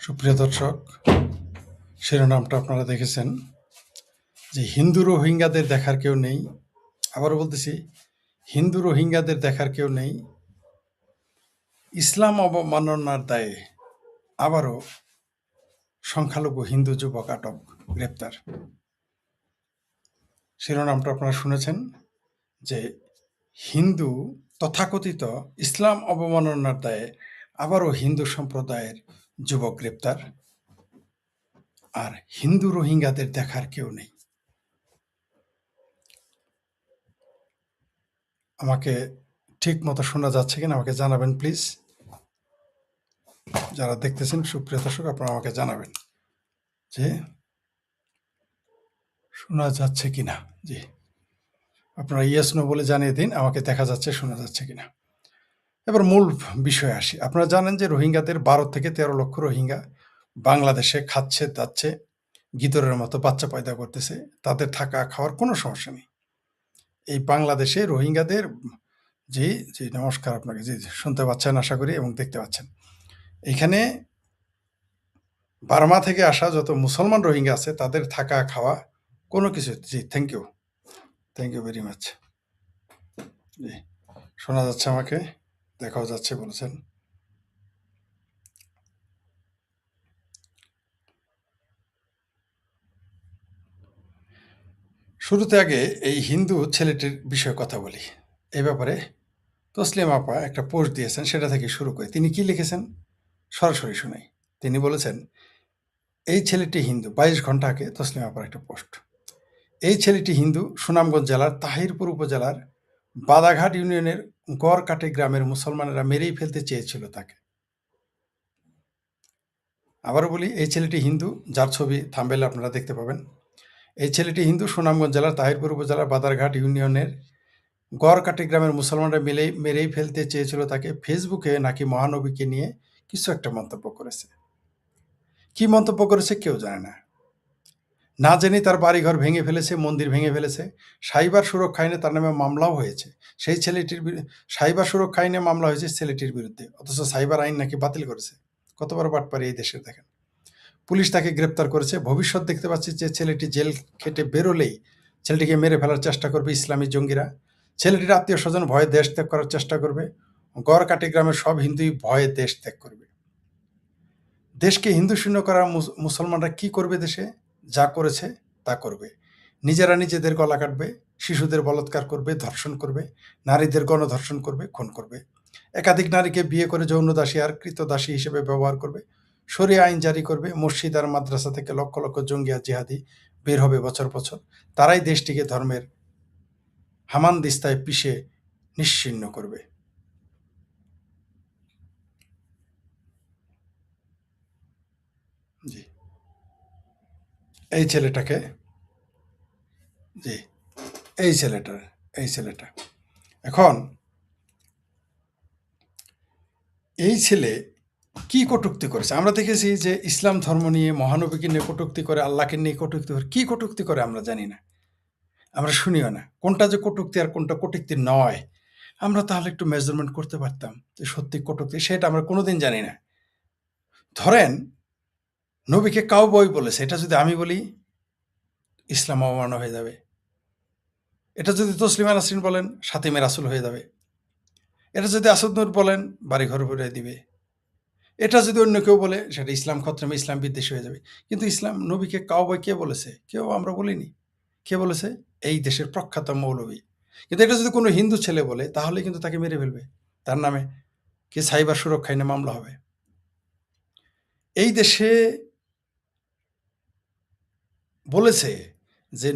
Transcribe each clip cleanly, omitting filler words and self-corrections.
সুপ্রিয় দর্শক, শিরোনামটা আপনারা দেখেছেন যে হিন্দু রোহিঙ্গাদের দেখার কেউ নেই। আবারও বলতেছি, হিন্দু রোহিঙ্গাদের দেখার কেউ নেই। ইসলাম অবমাননার দায়ে আবারও সংখ্যালঘু হিন্দু যুবক আটক, গ্রেপ্তার। শিরোনামটা আপনারা শুনেছেন যে হিন্দু তথাকথিত ইসলাম অবমাননার দায়ে আবারও হিন্দু সম্প্রদায়ের যুবক গ্রেপ্তার, আর হিন্দু রোহিঙ্গাদের দেখার কেউ নেই। আমাকে ঠিক মতো শোনা যাচ্ছে কিনা আমাকে জানাবেন প্লিজ। যারা দেখতেছেন সুপ্রিয় দর্শক, আপনারা আমাকে জানাবেন যে শোনা যাচ্ছে কিনা। জি, আপনারা ইয়েস নো বলে জানিয়ে দিন আমাকে দেখা যাচ্ছে, শোনা যাচ্ছে কিনা। এবার মূল বিষয়ে আসি। আপনারা জানেন যে রোহিঙ্গাদের 12 থেকে 13 লক্ষ রোহিঙ্গা বাংলাদেশে খাচ্ছে দাচ্ছে, গিদরের মতো বাচ্চা পয়দা করতেছে। তাদের থাকা খাওয়ার কোনো সমস্যা নেই। এই বাংলাদেশে রোহিঙ্গাদের জি জি নমস্কার আপনাকে, জি শুনতে পাচ্ছেন আশা করি এবং দেখতে পাচ্ছেন। এখানে বার্মা থেকে আসা যত মুসলমান রোহিঙ্গা আছে তাদের থাকা খাওয়া কোনো কিছু, জি থ্যাংক ইউ ভেরি মাচ। জি, শোনা যাচ্ছে আমাকে, দেখাও যাচ্ছে বলেছেন। শুরুতে আগে এই হিন্দু ছেলেটির বিষয়ে কথা বলি। এই ব্যাপারে তসলিমা আপা একটা পোস্ট দিয়েছেন, সেটা থেকে শুরু করে তিনি কি লিখেছেন সরাসরি শোনাই। তিনি বলেছেন, এই ছেলেটি হিন্দু। 22 ঘন্টা আগে তসলিমা আপার একটা পোস্ট। এই ছেলেটি হিন্দু, সুনামগঞ্জ জেলার তাহিরপুর উপজেলার বাদাঘাট ইউনিয়নের গড়কাটে গ্রামের মুসলমানেরা মেরেই ফেলতে চেয়েছিল তাকে। আবারও বলি, এই ছেলেটি হিন্দু, যার ছবি থাম্বনেইলে আপনারা দেখতে পাবেন। এই ছেলেটি হিন্দু, সুনামগঞ্জ জেলার তাহিরপুর উপজেলার বাদারঘাট ইউনিয়নের গড়কাটে গ্রামের মুসলমানরা মেরেই ফেলতে চেয়েছিল তাকে। ফেসবুকে নাকি মহানবীকে নিয়ে কিছু একটা মন্তব্য করেছে। কি মন্তব্য করেছে কেউ জানে না। না জেনে তার বাড়িঘর ভেঙে ফেলেছে, মন্দির ভেঙে ফেলেছে। সাইবার সুরক্ষা আইনে তার নামে মামলাও হয়েছে। সেই ছেলেটির সাইবার সুরক্ষা আইনে মামলা হয়েছে ছেলেটির বিরুদ্ধে, অথচ সাইবার আইন নাকি বাতিল করেছে। কত বড় বাটপারি এই দেশের দেখেন। পুলিশ তাকে গ্রেপ্তার করেছে। ভবিষ্যৎ দেখতে পাচ্ছি যে ছেলেটি জেল খেটে বেরোলেই ছেলেটিকে মেরে ফেলার চেষ্টা করবে ইসলামী জঙ্গিরা। ছেলেটির আত্মীয় স্বজন ভয়ে দেশ ত্যাগ করার চেষ্টা করবে। গড়কাটি গ্রামের সব হিন্দুই ভয়ে দেশ ত্যাগ করবে। দেশকে হিন্দু শূন্য করা মুসলমানরা কি করবে? দেশে যা করেছে তা করবে। নিজেরা নিজেদের গলা কাটবে, শিশুদের বলাৎকার করবে, ধর্ষণ করবে, নারীদের গণধর্ষণ করবে, খুন করবে। একাধিক নারীকে বিয়ে করে যৌনদাসী আর কৃতদাসী হিসেবে ব্যবহার করবে। শরিয়া আইন জারি করবে। মসজিদ আর মাদ্রাসা থেকে লক্ষ লক্ষ জঙ্গি আর জিহাদি বের হবে বছর বছর। তারাই দেশটিকে ধর্মের হামানদিস্তায় পিষে নিশ্চিহ্ন করবে। জি, এই ছেলেটাকে, জি এই ছেলেটা এখন এই ছেলে কি কটূক্তি করেছে আমরা দেখেছি যে ইসলাম ধর্ম নিয়ে, মহানবীকে নিয়ে কটূক্তি করে, আল্লাহকে নিয়ে কটূক্তি করে। কি কটূক্তি করে আমরা জানি না, আমরা শুনিও না। কোনটা যে কটূক্তি আর কোনটা কটূক্তি নয়, আমরা তাহলে একটু মেজারমেন্ট করতে পারতাম যে সত্যি কটূক্তি, সেটা আমরা কোনোদিন জানি না। ধরেন নবীকে কাউবয় বলেছে, এটা যদি আমি বলি ইসলাম অবমাননা হয়ে যাবে। এটা যদি তসলিমা নাসরিন বলেন সাতিমে রাসূল হয়ে যাবে। এটা যদি আসাদ নূর বলেন বাড়িঘর ভরে দিবে। এটা যদি অন্য কেউ বলে সেটা ইসলাম খত্রামে, ইসলাম বিদ্বেষী হয়ে যাবে। কিন্তু ইসলাম নবীকে কাউবয় কে বলেছে? কেউ আমরা বলিনি। কে বলেছে? এই দেশের প্রখ্যাত মৌলবী। কিন্তু এটা যদি কোনো হিন্দু ছেলে বলে তাহলে কিন্তু তাকে মেরে ফেলবে। তার নামে কি সাইবার সুরক্ষা আইনে মামলা হবে। এই দেশে বলেছে যে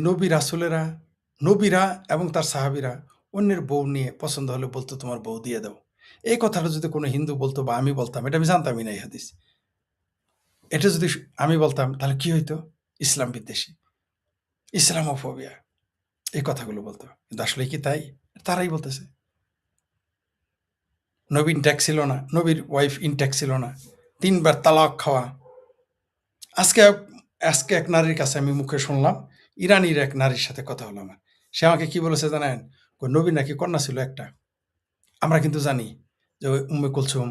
নবীরা এবং তার সাহাবীরা অন্যের বউ নিয়ে পছন্দ হলে বলতো তোমার বউ দিয়ে দাও। এই কথাটা যদি কোনো হিন্দু বলতো বা আমি বলতাম, এটা আমি জানতামই না এই হাদিস। এটা যদি আমি বলতাম তাহলে কি হইতো? ইসলাম বিদ্বেষী, ইসলামোফোবিয়া, এই কথাগুলো বলতো। কিন্তু আসলে কি তাই? তারাই বলতেছে। নবী ইনট্যাক্ট ছিল না, নবীর ওয়াইফ ইনট্যাক্ট ছিল না, 3 বার তালাক খাওয়া। আজকে এক নারীর কাছে আমি মুখে শুনলাম, ইরানির এক নারীর সাথে কথা হলো আমার। সে আমাকে কি বলেছে জানেন? নবীর নাকি কন্যা ছিল একটা। আমরা কিন্তু জানি যে ওই উম্মে কুলসুম,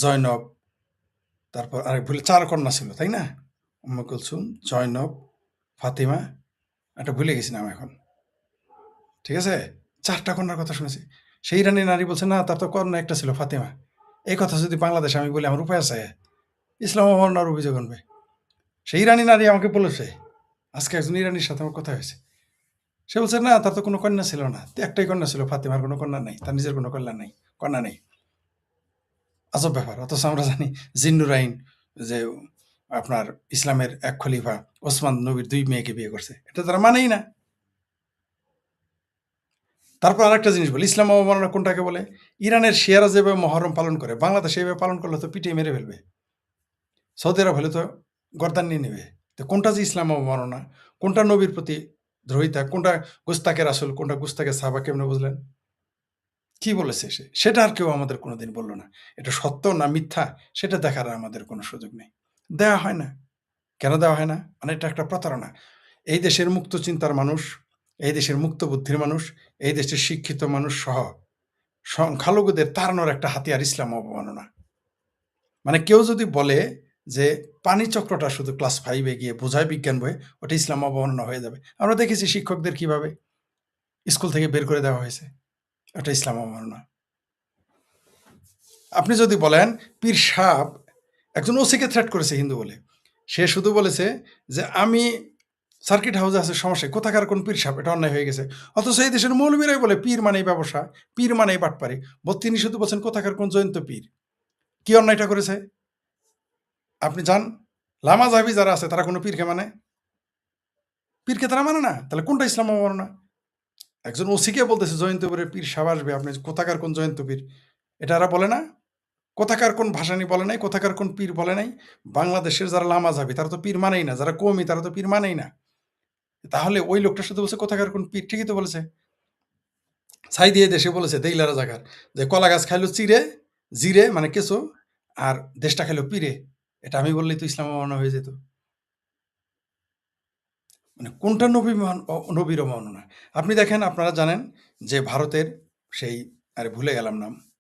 জয়নব, তারপর আরেক ভুলে ৪ কন্যা ছিল, তাই না? উম্মে কুলসুম, জয়নব, ফাতিমা, একটা ভুলে গেছি নাম এখন। ঠিক আছে? ৪ টা কন্যার কথা শুনেছি। সেই ইরানি নারী বলছে, "না, তার তো কন্যা একটা ছিল ফাতিমা।" এই কথা যদি বাংলাদেশে আমি বলি আমার উপায় আছে? ইসলাম অবমাননার অভিযোগ আনবে। সেই ইরানি নারী আমাকে বলেছে, আজকে একজন ইরানির সাথে আমার কথা হয়েছে। সে বলছে, "না, তার তো কোনো কন্যা ছিল না। একটাই কন্যা ছিল ফাতিমার, কোনো কন্যা নাই। তার নিজের কোনো কন্যা নেই।" আজব ব্যাপার। অথচ আমরা জানি জিন্নুরাইন যে আপনার ইসলামের এক খলিফা ওসমান নবীর ২ মেয়েকে বিয়ে করছে। এটা তারা মানেই না। তারপর আরেকটা জিনিস বলি, ইসলাম অবমাননা কোনটাকে বলে? ইরানের শিয়ারা যেভাবে মহরম পালন করে, বাংলাদেশে এভাবে পালন করলে তো পিটিয়ে মেরে ফেলবে। সৌদি আরব হলে তো গর্দান নিয়ে নেবে। তো কোনটা যে ইসলাম অবমাননা, কোনটা নবীর প্রতি দ্রোহিতা, কোনটা গুস্তাকে রাসূল, কোনটা গুস্তাকে সাহাবা কেমনে বুঝলেন? কি বলেছে সে? সেটা আর কেউ আমাদের কোনোদিন বলল না। এটা সত্য না মিথ্যা সেটা দেখার আর আমাদের কোনো সুযোগ নেই। দেয়া হয় না। কেন দেওয়া হয় না? মানে এটা একটা প্রতারণা। এই দেশের মুক্ত চিন্তার মানুষ, এই দেশের মুক্ত বুদ্ধির মানুষ, এই দেশের শিক্ষিত মানুষ সহ সংখ্যালঘুদের তাড়ানোর একটা হাতিয়ার ইসলাম অবমাননা। মানে কেউ যদি বলে যে পানিচক্রটা শুধু ক্লাস 5 এ গিয়ে বোঝায় বিজ্ঞান বইয়ে, ওটা ইসলাম অবমাননা হয়ে যাবে। আমরা দেখেছি শিক্ষকদের কিভাবে স্কুল থেকে বের করে দেওয়া হয়েছে। ওটা ইসলাম অবমাননা। আপনি যদি বলেন পীর সাহেব একজন ওসিকে থ্রেট করেছে হিন্দু বলে। সে শুধু বলেছে যে, "আমি সার্কিট হাউসে আছে সমস্যা কি? কোথাকার কোন পীর সাহেব? এটা অন্যায় হয়ে গেছে।" অথচ এই দেশের মৌলবীরাই বলে পীর মানেই ব্যবসা, পীর মানেই বাটপারি। তিনি শুধু বলছেন কোথাকার কোন জয়ন্ত পীর। কি অন্যায়টা করেছে? আপনি যান, লামা যাবি যারা আছে তারা কোন পীরকে মানে? পীরকে তারা মানে না। তাহলে কোনটা ইসলাম অবমাননা? একজন ওসিকে বলতেছে জয়ন্তপুরের পীর সাহেব আসবে, আপনি কোথাকার কোন জয়ন্ত পীর? এটা এরা বলে না? কোথাকার কোন ভাসানী বলে নাই, কোথাকার কোন পীর বলে নাই। বাংলাদেশের যারা লামাযাবি তারা তো পীর মানেই না, যারা কওমি তারা তো পীর মানেই না। তাহলে ওই লোকটার সাথে বলছে কোথাকার কোন পীর, ঠিকই তো বলেছে। ছাই দিয়ে দেশে বলেছে দেইলারা জাগার যে কলা গাছ খাইলো চিড়ে, জিরে মানে কেঁচো, আর দেশটা খাইলো পীরে। এটা আমি বললেই তো ইসলাম অবমাননা হয়ে যেত। মানে কোনটা নবীর অবমাননা? আপনি দেখেন, আপনারা জানেন যে ভারতের সেই, আরে ভুলে গেলাম নাম,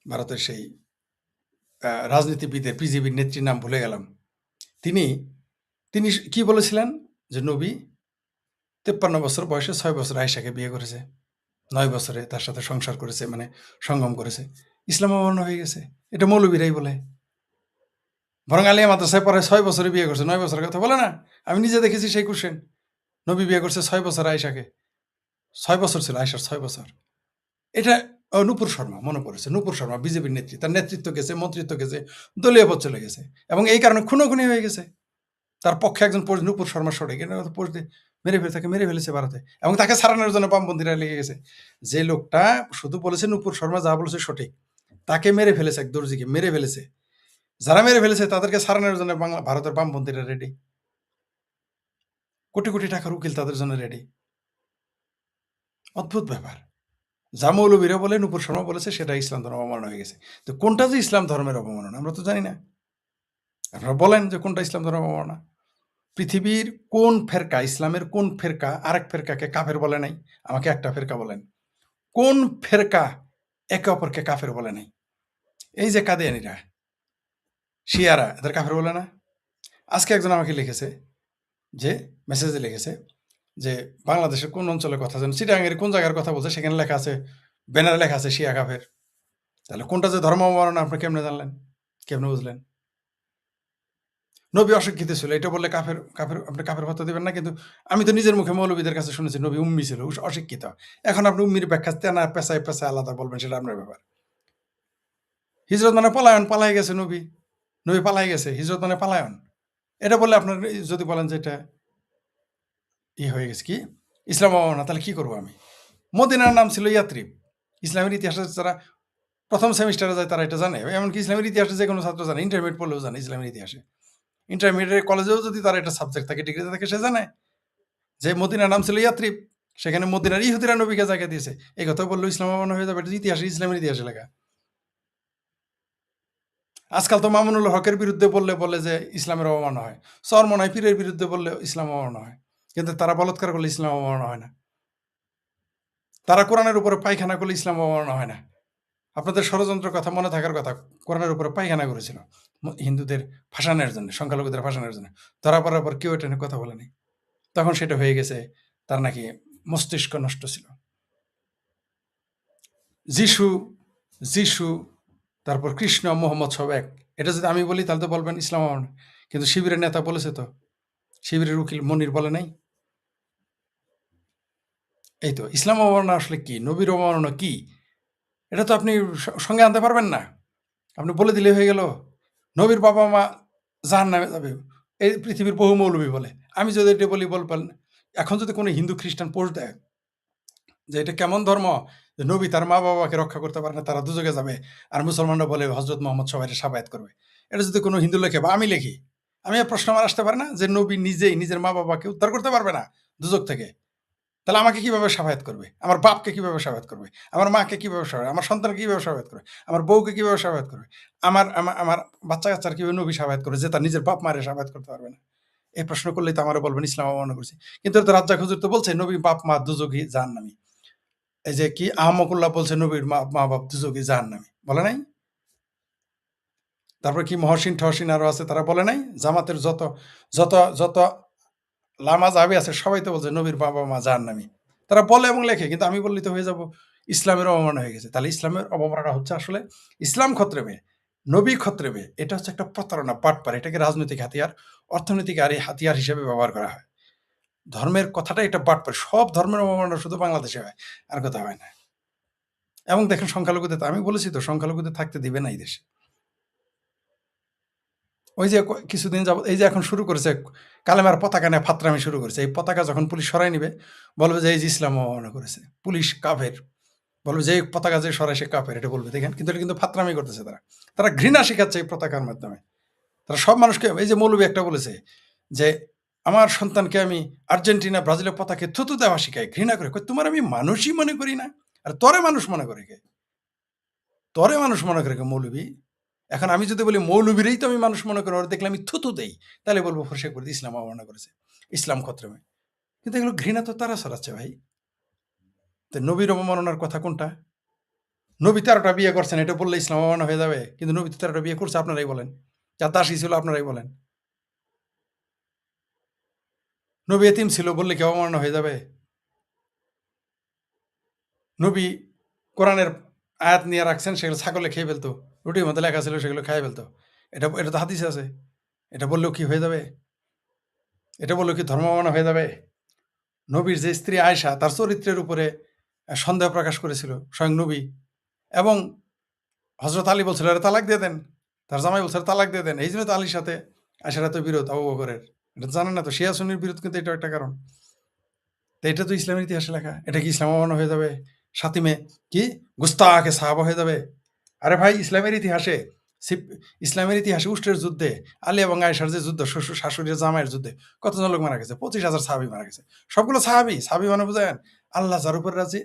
ভারতের সেই রাজনীতিবিদের পিজিবির নেত্রীর নাম ভুলে গেলাম। তিনি তিনি কি বলেছিলেন? যে নবী ৫৩ বছর বয়সে ৬ বছর আয়েশাকে বিয়ে করেছে। ৯ বছরে তার সাথে সংসার করেছে, মানে সঙ্গম করেছে। ইসলাম অমান্য হয়ে গেছে। এটা মৌলবীরাই বলে। বরং আলিয়া মাদ্রাসায় পড়ে ৬ বছরে বিয়ে করছে। ৯ বছরের কথা বলে না? আমি নিজে দেখেছি সেই কোশ্চেন। নবী বিয়ে করছে ৬ বছর আয়েশাকে। ৬ বছর ছিল আয়েশার ৬ বছর। এটা নূপুর শর্মা মনে পড়েছে। নূপুর শর্মা বিজেপির নেত্রী। তার নেতৃত্ব গেছে, মন্ত্রিত্ব গেছে, দলীয় পদ চলে গেছে। এবং এই কারণে খুনোখুনি হয়ে গেছে। তার পক্ষে একজন নূপুর শর্মা সরে গেলে পোস্ট দিয়ে তাকে মেরে ফেলেছে ভারতে, এবং তাকে ছাড়ানোর জন্য বামপন্থীরা লেগে গেছে। যে লোকটা শুধু বলেছে নূপুর শর্মা যা বলেছে সঠিক, তাকে মেরে ফেলেছে, এক দর্জিকে মেরে ফেলেছে। যারা মেরে ফেলেছে তাদেরকে ছাড়ানোর জন্য ভারতের বামপন্থীরা রেডি। কোটি কোটি টাকার উকিল তাদের জন্য রেডি। অদ্ভুত ব্যাপার। যা মৌলবীরা বলে নূপুর শর্মা বলেছে সেটা ইসলাম ধর্ম অবমাননা হয়ে গেছে। তো কোনটা যে ইসলাম ধর্মের অবমাননা আমরা তো জানি না। আপনারা বলেন যে কোনটা ইসলাম ধর্মের অবমাননা? পৃথিবীর কোন ফেরকা, ইসলামের কোন ফেরকা আরেক ফেরকাকে কাফের বলে নাই? আমাকে একটা ফেরকা বলেন। কোন ফেরকা একে অপরকে কাফের বলে নাই? এই যে কাদিয়ানীরা, শিয়ারা, এদের কাফের বলে না? আজকে একজন আমাকে লিখেছে, যে মেসেজে লিখেছে যে বাংলাদেশের কোন অঞ্চলের কথা জানেন, চিটাগাংয়ের কোন জায়গার কথা বলছে, সেখানে লেখা আছে, ব্যানারে লেখা আছে শিয়া কাফের। তাহলে কোনটা যে ধর্ম অবমাননা আপনি কেমনে জানলেন? কেমনে বুঝলেন? নবী অশিক্ষিত ছিল এটা বললে কাফের, আপনি কাফের ভাতা দিবেন না। কিন্তু আমি তো নিজের মুখে মৌলবীদের কাছে শুনেছি নবী উম্মি ছিল, অশিক্ষিত। এখন আপনি উম্মির ব্যাখ্যা তেনা পেঁচায় পেঁচায় আলাদা বলবেন, সেটা আপনার ব্যাপার। হিজরত মানে পলায়ন, পালাই গেছে নবী। নবী পালাই গেছে, হিজরত মানে পালায়ন। এটা বললে আপনার যদি বলেন যে এটা হয়ে গেছে কি ইসলাম অবমাননা, তাহলে কি করবো আমি? মদিনার নাম ছিল ইয়াত্রিব। ইসলামের ইতিহাসে যারা প্রথম সেমিস্টারে যায় তারা এটা জানে, এমনকি ইসলামের ইতিহাসে যে কোনো ছাত্র জানে, ইন্টারমিডিয়েট পড়লেও জানে ইসলামের ইতিহাসে। ইন্টারমিডিয়েট কলেজেও যদি তার একটা সাবজেক্ট থাকে, ডিগ্রিতে থাকে, সে জানে যে মদিনার নাম ছিল ইয়াত্রিব। সেখানে মদিনার ইহুদিরা নবীকে জায়গা দিয়েছে। এই কথা বললো ইসলাম অবমাননা হয়ে যাবে? এটা ইতিহাসে, ইসলামের ইতিহাসে লেখা। আজকাল তো মামুনুল হকের বিরুদ্ধে বলে যে ইসলামের অবমাননা হয়। চরমনাই পীরের বিরুদ্ধে বললে ইসলাম অবমাননা হয়। কিন্তু তারা বলাৎকার করলে ইসলাম অবমাননা হয় না। তারা কোরআনের উপরে পায়খানা করলে ইসলাম অবমাননা হয় না। আপনাদের ষড়যন্ত্রের কথা মনে থাকার কথা, কোরআনের উপরে পায়খানা করেছিল হিন্দুদের ফাঁসানোর জন্য, সংখ্যালঘুদের ফাঁসানোর জন্য। ধরা পড়ার পর কেউ এটা নিয়ে কথা বলেনি। তখন সেটা হয়ে গেছে তার নাকি মস্তিষ্ক নষ্ট ছিল। যিশু যিশু তারপর কৃষ্ণ, মোহাম্মদ সব এক। এটা যদি আমি বলি তাহলে তো বলবেন ইসলাম অবমাননা। কিন্তু শিবিরের নেতা বলেছে তো, শিবিরের উকিল মনির বলে নাই? এই তো ইসলাম অবমাননা আসলে কি, নবীর অবমাননা কি, এটা তো আপনি সঙ্গে আনতে পারবেন না। আপনি বলে দিলে হয়ে গেল। নবীর বাবা মা জাহান্নামে যাবে, এই পৃথিবীর বহু মৌলবী বলে। আমি যদি এটা বলি বলবেন, এখন যদি কোনো হিন্দু খ্রিস্টান পোস্ট দেয় যে এটা কেমন ধর্ম, যে নবী তার মা বাবাকে রক্ষা করতে পারে না, তারা দুযোগে যাবে, আর মুসলমানরা বলে হজরত মোহাম্মদ সবাই সাবায়াত করবে, এটা যদি কোনো হিন্দু লেখে বা আমি লিখি, আমি এই প্রশ্ন আমার আসতে পারে না যে নবী নিজেই নিজের মা বাবাকে উদ্ধার করতে পারবে না দুজক থেকে? তাহলে আমাকে কিভাবে সাফায়াত করবে? আমার বাপকে কিভাবে সাফায়াত করবে? আমার মাকে কিভাবে সাফায়াত, আমার সন্তানকে কিভাবে সাফায়াত করবে? আমার বউকে কিভাবে সাফায়াত করবে? আমার বাচ্চা-কাচ্চার কিভাবে নবী সাফায়াত করবে, যে তার নিজের বাপ মারে সাফায়াত করতে পারবে না? এই প্রশ্ন করলেই তো আমারে বলবেন ইসলাম অবমাননা করছি। কিন্তু এটা তো রাজ্জাক হুজুর তো বলছে নবী বাপ মা দুজকই জাহান্নামী। এই যে কি আহমকুল্লাহ বলছে নবীর মা বাপ দুজকই জাহান্নামী। বলে নাই? তারপরে কি মহসিন-টহসিন আরো আছে, তারা বলে নাই? জামাতের যত যত যত লামাযাবি আছে সবাই তো বলছে নবীর বাবা মা জাহান্নামী। তারা বলে এবং লেখে, কিন্তু আমি বললেই তো হয়ে যাব ইসলামের অবমাননা হয়ে গেছে। তাহলে ইসলামের অবমাননা হচ্ছে আসলে ইসলাম খত্রেবে, নবী খত্রেবে। এটা হচ্ছে একটা প্রতারণা, বাটপার। এটাকে রাজনৈতিক হাতিয়ার, অর্থনৈতিক হাতিয়ার হিসেবে ব্যবহার করা হয়। ধর্মের কথাটা এটা বাটপার। সব ধর্মের অবমাননা শুধু বাংলাদেশে হয়, আর কোথাও হয় না। এবং দেখেন সংখ্যালঘুদের, আমি বলেছি তো সংখ্যালঘুদের থাকতে দিবে না এই দেশে। ওই যে কিছুদিন যাবত এই যে এখন শুরু করেছে কালেমার পতাকা নিয়ে ফাত্রামি শুরু করেছে। এই পতাকা যখন পুলিশ সরাই নিবে, বলবে যে এই যে ইসলাম অবমাননা করেছে। পুলিশ কাফের। বলবে যে এই পতাকা যে সরায় সে কাফের, এটা বলবে। দেখেন, কিন্তু এটা কিন্তু ফাত্রামি করতেছে তারা। তারা ঘৃণা শিখাচ্ছে এই পতাকার মাধ্যমে। তারা সব মানুষকে, এই যে মৌলবী একটা বলেছে যে আমার সন্তানকে আমি আর্জেন্টিনা, ব্রাজিলের পতাকে থুতু দেওয়া শিখাই, ঘৃণা করে। কই তোমার আমি মানুষই মনে করি না। আর তরে মানুষ মনে করে কে? তরে মানুষ মনে করে কে মৌলবী? এখন আমি যদি বলি মৌলবীরই তো আমি মানুষ মনে করি, ওরা দেখলে আমি থুতু দেই, তাহলে বলবো ফরসে করে ইসলাম অবমাননা করেছে, ইসলাম খত্রমে। কিন্তু এগুলো ঘৃণা তো তারা ছড়াচ্ছে ভাই। তো নবীর অবমাননার কথা কোনটা? নবী ১৩টা বিয়ে করছেন, এটা বললে ইসলাম অবমাননা হয়ে যাবে? কিন্তু নবী তো ১৩টা বিয়ে করছে, আপনারাই বলেন। যার দাসী ছিল আপনারাই বলেন। নবী এতিম ছিল বললে কি অবমাননা হয়ে যাবে? নবী কোরআনের আয়াত নিয়ে রাখছেন, সেগুলো ছাগলে খেয়ে ফেলতো। রুটির মধ্যে লেখা ছিল সেগুলো খেয়ে ফেলতো। এটা এটা তো হাদিসে আছে। এটা বললেও কি হয়ে যাবে? এটা বললেও কি ধর্ম অবমাননা হয়ে যাবে? নবীর যে স্ত্রী আয়েশা, তার চরিত্রের উপরে সন্দেহ প্রকাশ করেছিল স্বয়ং নবী, এবং হযরত আলী বলছিল আরে তালাক দিয়ে দেন। তার জামাই বলছিল তালাক দিয়ে দেন। এইজন্য তো আলীর সাথে আয়েশার এত বিরোধ আবু বকরের। এটা জানেন না তো? শিয়া সুন্নির বিরোধ, কিন্তু এটাও একটা কারণ। তো এটা তো ইসলামের ইতিহাসে লেখা। এটা কি ইসলাম অমান্য হয়ে যাবে? সাতিমে কি গুস্তাখে সাহাবা হয়ে যাবে? আরে ভাই, ইসলামের ইতিহাসে ইসলামের ইতিহাসে উষ্ট্রের যুদ্ধে আলী এবং আয়েশার যে যুদ্ধ, শ্বশুর শাশুড়ির জামাইয়ের যুদ্ধে কতজন লোক মারা গেছে? ২৫,০০০ সাহাবী মারা গেছে। সবগুলো সাহাবী। সাহাবী মানে বুঝেন? আল্লাহ যার উপর রাজি,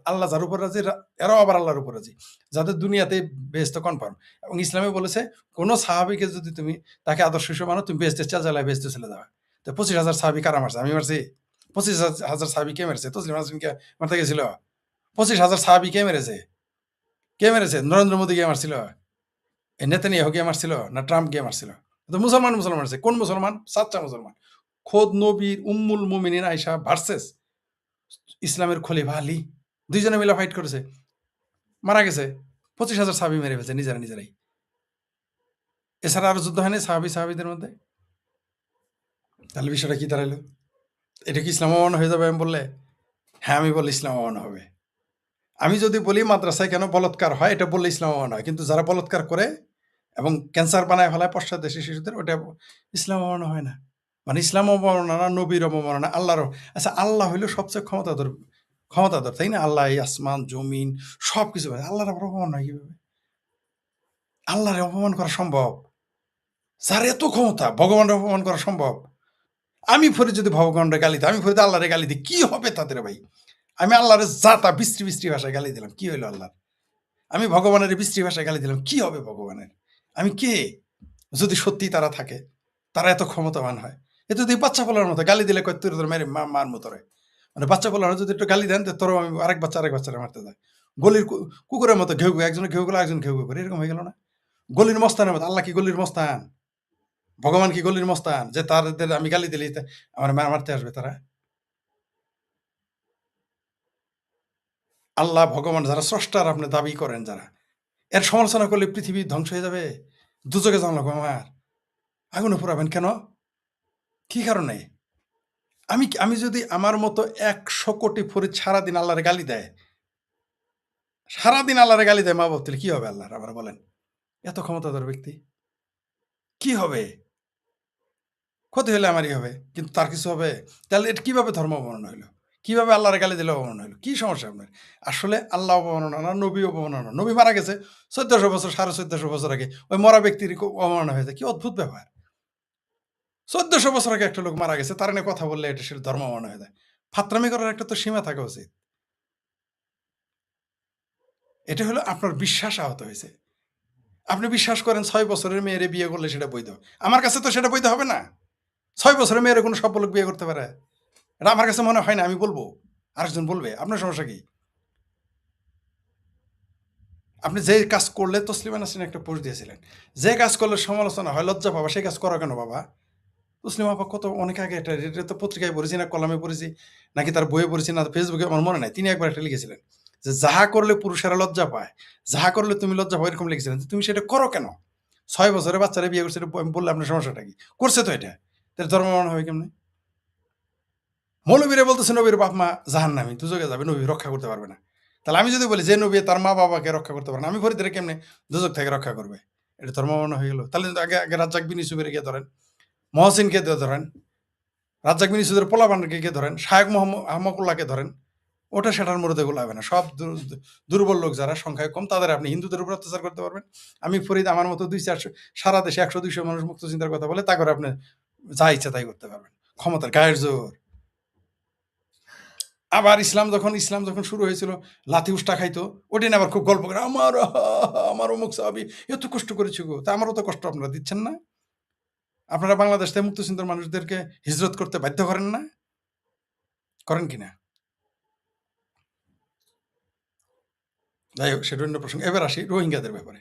আল্লাহ যার উপর রাজি, এরাও আবার আল্লাহর উপর রাজি। যাদের দুনিয়াতে বেহেশত কনফার্ম। এবং ইসলামে বলেছে কোন সাহাবীকে যদি তুমি তাকে আদর্শ হিসেবে মানো, তুমি বেহেশতের চালচালায় বেহেশতে চলে যাবে। তো ২৫,০০০ সাহাবী কারা মারছে? আমি মারছি? ২৫,০০০ সাহাবী কে মেরেছে? তসলিমা নাসরিনকে মারতে গেছিল? ২৫,০০০ সাহাবী কে মেরেছে? কে মেরেছে? নরেন্দ্র মোদী কে মারছিল? এই নেতানিয়াহু কে মারছিল? না ট্রাম্প কে মারছিল? তো মুসলমান মারছে। কোন মুসলমান? সাচ্চা মুসলমান। খোদ নবীর উম্মুল মুমিনিন আয়েশা ভার্সেস ইসলামের খলিফা আলী। ২ জনে মিলে ফাইট করেছে। মারা গেছে। ২৫,০০০ সাহাবী মেরে ফেলছে নিজেরাই। এছাড়া আরো যুদ্ধ হয়নি সাহাবীদের মধ্যে? তাহলে বিষয়টা কি দাঁড়াইলো? এটা কি ইসলাম অমান্য হয়ে যাবে আমি বললে? হ্যাঁ, আমি বললে ইসলাম অমান্য হবে। আমি যদি বলি মাদ্রাসায় কেন বলাৎকার হয়, এটা বললে ইসলাম অমান্য হয়। কিন্তু যারা বলাৎকার করে এবং ক্যান্সার বানায় ফেলায় পশ্চাৎদেশী শিশুদের, ওটা ইসলাম অমান্য হয় না। মানে ইসলাম অবমাননা না, নবীর অবমাননা, আল্লাহর। আচ্ছা, আল্লাহ হইল সবচেয়ে ক্ষমতাধর, তাই না? আল্লাহ এই আসমান, জমিন সবকিছু। আল্লাহর আবার অপমান হয় কিভাবে? আল্লাহর অপমান করা সম্ভব? যার এত ক্ষমতা, ভগবানের অপমান করা সম্ভব? আমি ফরি যদি ভগবানের গালি দিই, আমি ফরি আল্লাহরে গালি দিই, কি হবে তাদের ভাই? আমি আল্লাহরে যা তা বিশ্রী ভাষায় গালি দিলাম, কি হইলো আল্লাহর? আমি ভগবানের বিশ্রী ভাষায় গালি দিলাম, কি হবে ভগবানের? আমি কে? যদি সত্যি তারা থাকে, তারা এত ক্ষমতাবান হয়। এ তো বাচ্চা পোলার মতো গালি দিলে কয় তোর মেরে মারমু তোরে। মানে বাচ্চা পোলার যদি একটু গালি দেন, তো তোরও আমি আরেক বাচ্চারে মারতে যায়। গলির কুকুরের মতো ঘেউ ঘেউ, একজনের ঘেউ গেলো একজন ঘেউ ঘেউ করে, এরকম হয়ে গেল না? গলির মস্তানের মতো। আল্লাহ কি গলির মস্তান? ভগবান কি গলির মস্তান যে তাদের আমি গালি দিলে আমার মারতে আসবে তারা? আল্লাহ ভগবান যারা স্রষ্টার আপনি দাবি করেন যারা, এর সমালোচনা করলে পৃথিবী ধ্বংস হয়ে যাবে, দুচোখে জান লাগবে আমার, আগুনে পোড়াবেন কেন? কি কারণে? আমি যদি আমার মতো ১০০ কোটি ফরিদ সারাদিন আল্লাহরে গালি দেয়, সারাদিন আল্লাহরে গালি দেয় মা বাপ, তাহলে কি হবে আল্লাহর? আবার বলেন, এত ক্ষমতাধর ব্যক্তি কি হবে? ক্ষতি হলে আমারই হবে, কিন্তু তার কিছু হবে? তাহলে এটা কিভাবে ধর্ম অবমাননা হইলো? কিভাবে আল্লাহর গালি দিলে অবমাননা হইলো? কি সমস্যা আপনার? আসলে আল্লাহ অবমাননা না, নবী অবমাননা। নবী মারা গেছে ১৪০০ বছর, ১৪৫০ বছর আগে। ওই মরা ব্যক্তির অবমাননা হয়ে যায়। কি অদ্ভুত ব্যাপার! ১৪০০ বছর আগে একটা লোক মারা গেছে, তার নিয়ে কথা বললে এটা সেটা ধর্ম অবমাননা হয়ে যায়। ফাত্রামি করার একটা তো সীমা থাকা উচিত। এটা হলো আপনার বিশ্বাস আহত হয়েছে। আপনি বিশ্বাস করেন ৬ বছরের মেয়েরে বিয়ে করলে সেটা বৈধ। আমার কাছে তো সেটা বৈধ হবে না। ৬ বছরের মেয়েরে কোনো সভ্য লোক বিয়ে করতে পারে? এটা আমার কাছে মনে হয় না, আমি বলব। আরেকজন বলবে। আপনার সমস্যা কি? আপনি যে কাজ করলে তসলিমা নাসরিন একটা পোস্ট দিয়েছিলেন। যে কাজ করলে সমালোচনা হয়, লজ্জা পাবা, সেই কাজ করো কেন বাবা? তসলিমা আপা কত অনেক আগে এটা তো পত্রিকায় পড়েছি না কলামে পড়েছি, নাকি তার বইয়ে পড়েছি না ফেসবুকে, আমার মনে নাই। তিনি একবার একটা লিখেছিলেন যে, "যাহা করলে পুরুষেরা লজ্জা পায়, যাহা করলে তুমি লজ্জা পাও", এরকম লিখেছিলেন। তো তুমি সেটা করো কেন? ৬ বছরের বাচ্চারা বিয়ে করছে, এটা বললে আপনার সমস্যাটা কি? করছে তো এটা। তাহলে ধর্ম মানা হবে কেমনে? মৌলবীরা বলতেছে নবীর বাপ মা জাহান্নামী, দুজকে যাবে, নবী রক্ষা করতে পারবে না। তাহলে আমি যদি বলি যে নবী তার মা বাবাকে রক্ষা করতে পারে না, আমি ফরিদের কেমনে দুজক থেকে রক্ষা করবে? এটা ধর্ম মানা হয়ে গেল? তাহলে কিন্তু আগে আগে রাজ্জাক বিন ইউসুফের গিয়ে ধরেন, মহসিনকে ধরেন, রাজ্জাক বিন ইউসুফের পোলাপানকে গিয়ে ধরেন, শায়েক আহমকুল্লাহকে ধরেন। ওটা সেটার মধ্যে গোলাবে না। সব দুর্বল লোক যারা সংখ্যায় কম, তাদের আপনি হিন্দুদের উপর অত্যাচার করতে পারবেন। আমি ফরিদ আমার মতো ২-৪০০, সারা দেশে ১০০-২০০ মানুষ মুক্ত চিন্তার কথা বলে, তা করে আপনি যা ইচ্ছা তাই করতে পারবেন। ক্ষমতার গায়ের জোর। আবার ইসলাম যখন শুরু হয়েছিল, লাথি উষ্টা খাইতো, ওটা নিয়ে আবার খুব গল্প করে, আমার অমুক সাহাবী এত কষ্ট করেছে গো। তা আমারও তো কষ্ট আপনারা দিচ্ছেন না? আপনারা বাংলাদেশ থেকে মুক্তচিন্তার মানুষদেরকে হিজরত করতে বাধ্য করেন না? করেন কিনা? যাই হোক, সেটা অন্য প্রসঙ্গ। এবার আসি রোহিঙ্গাদের ব্যাপারে।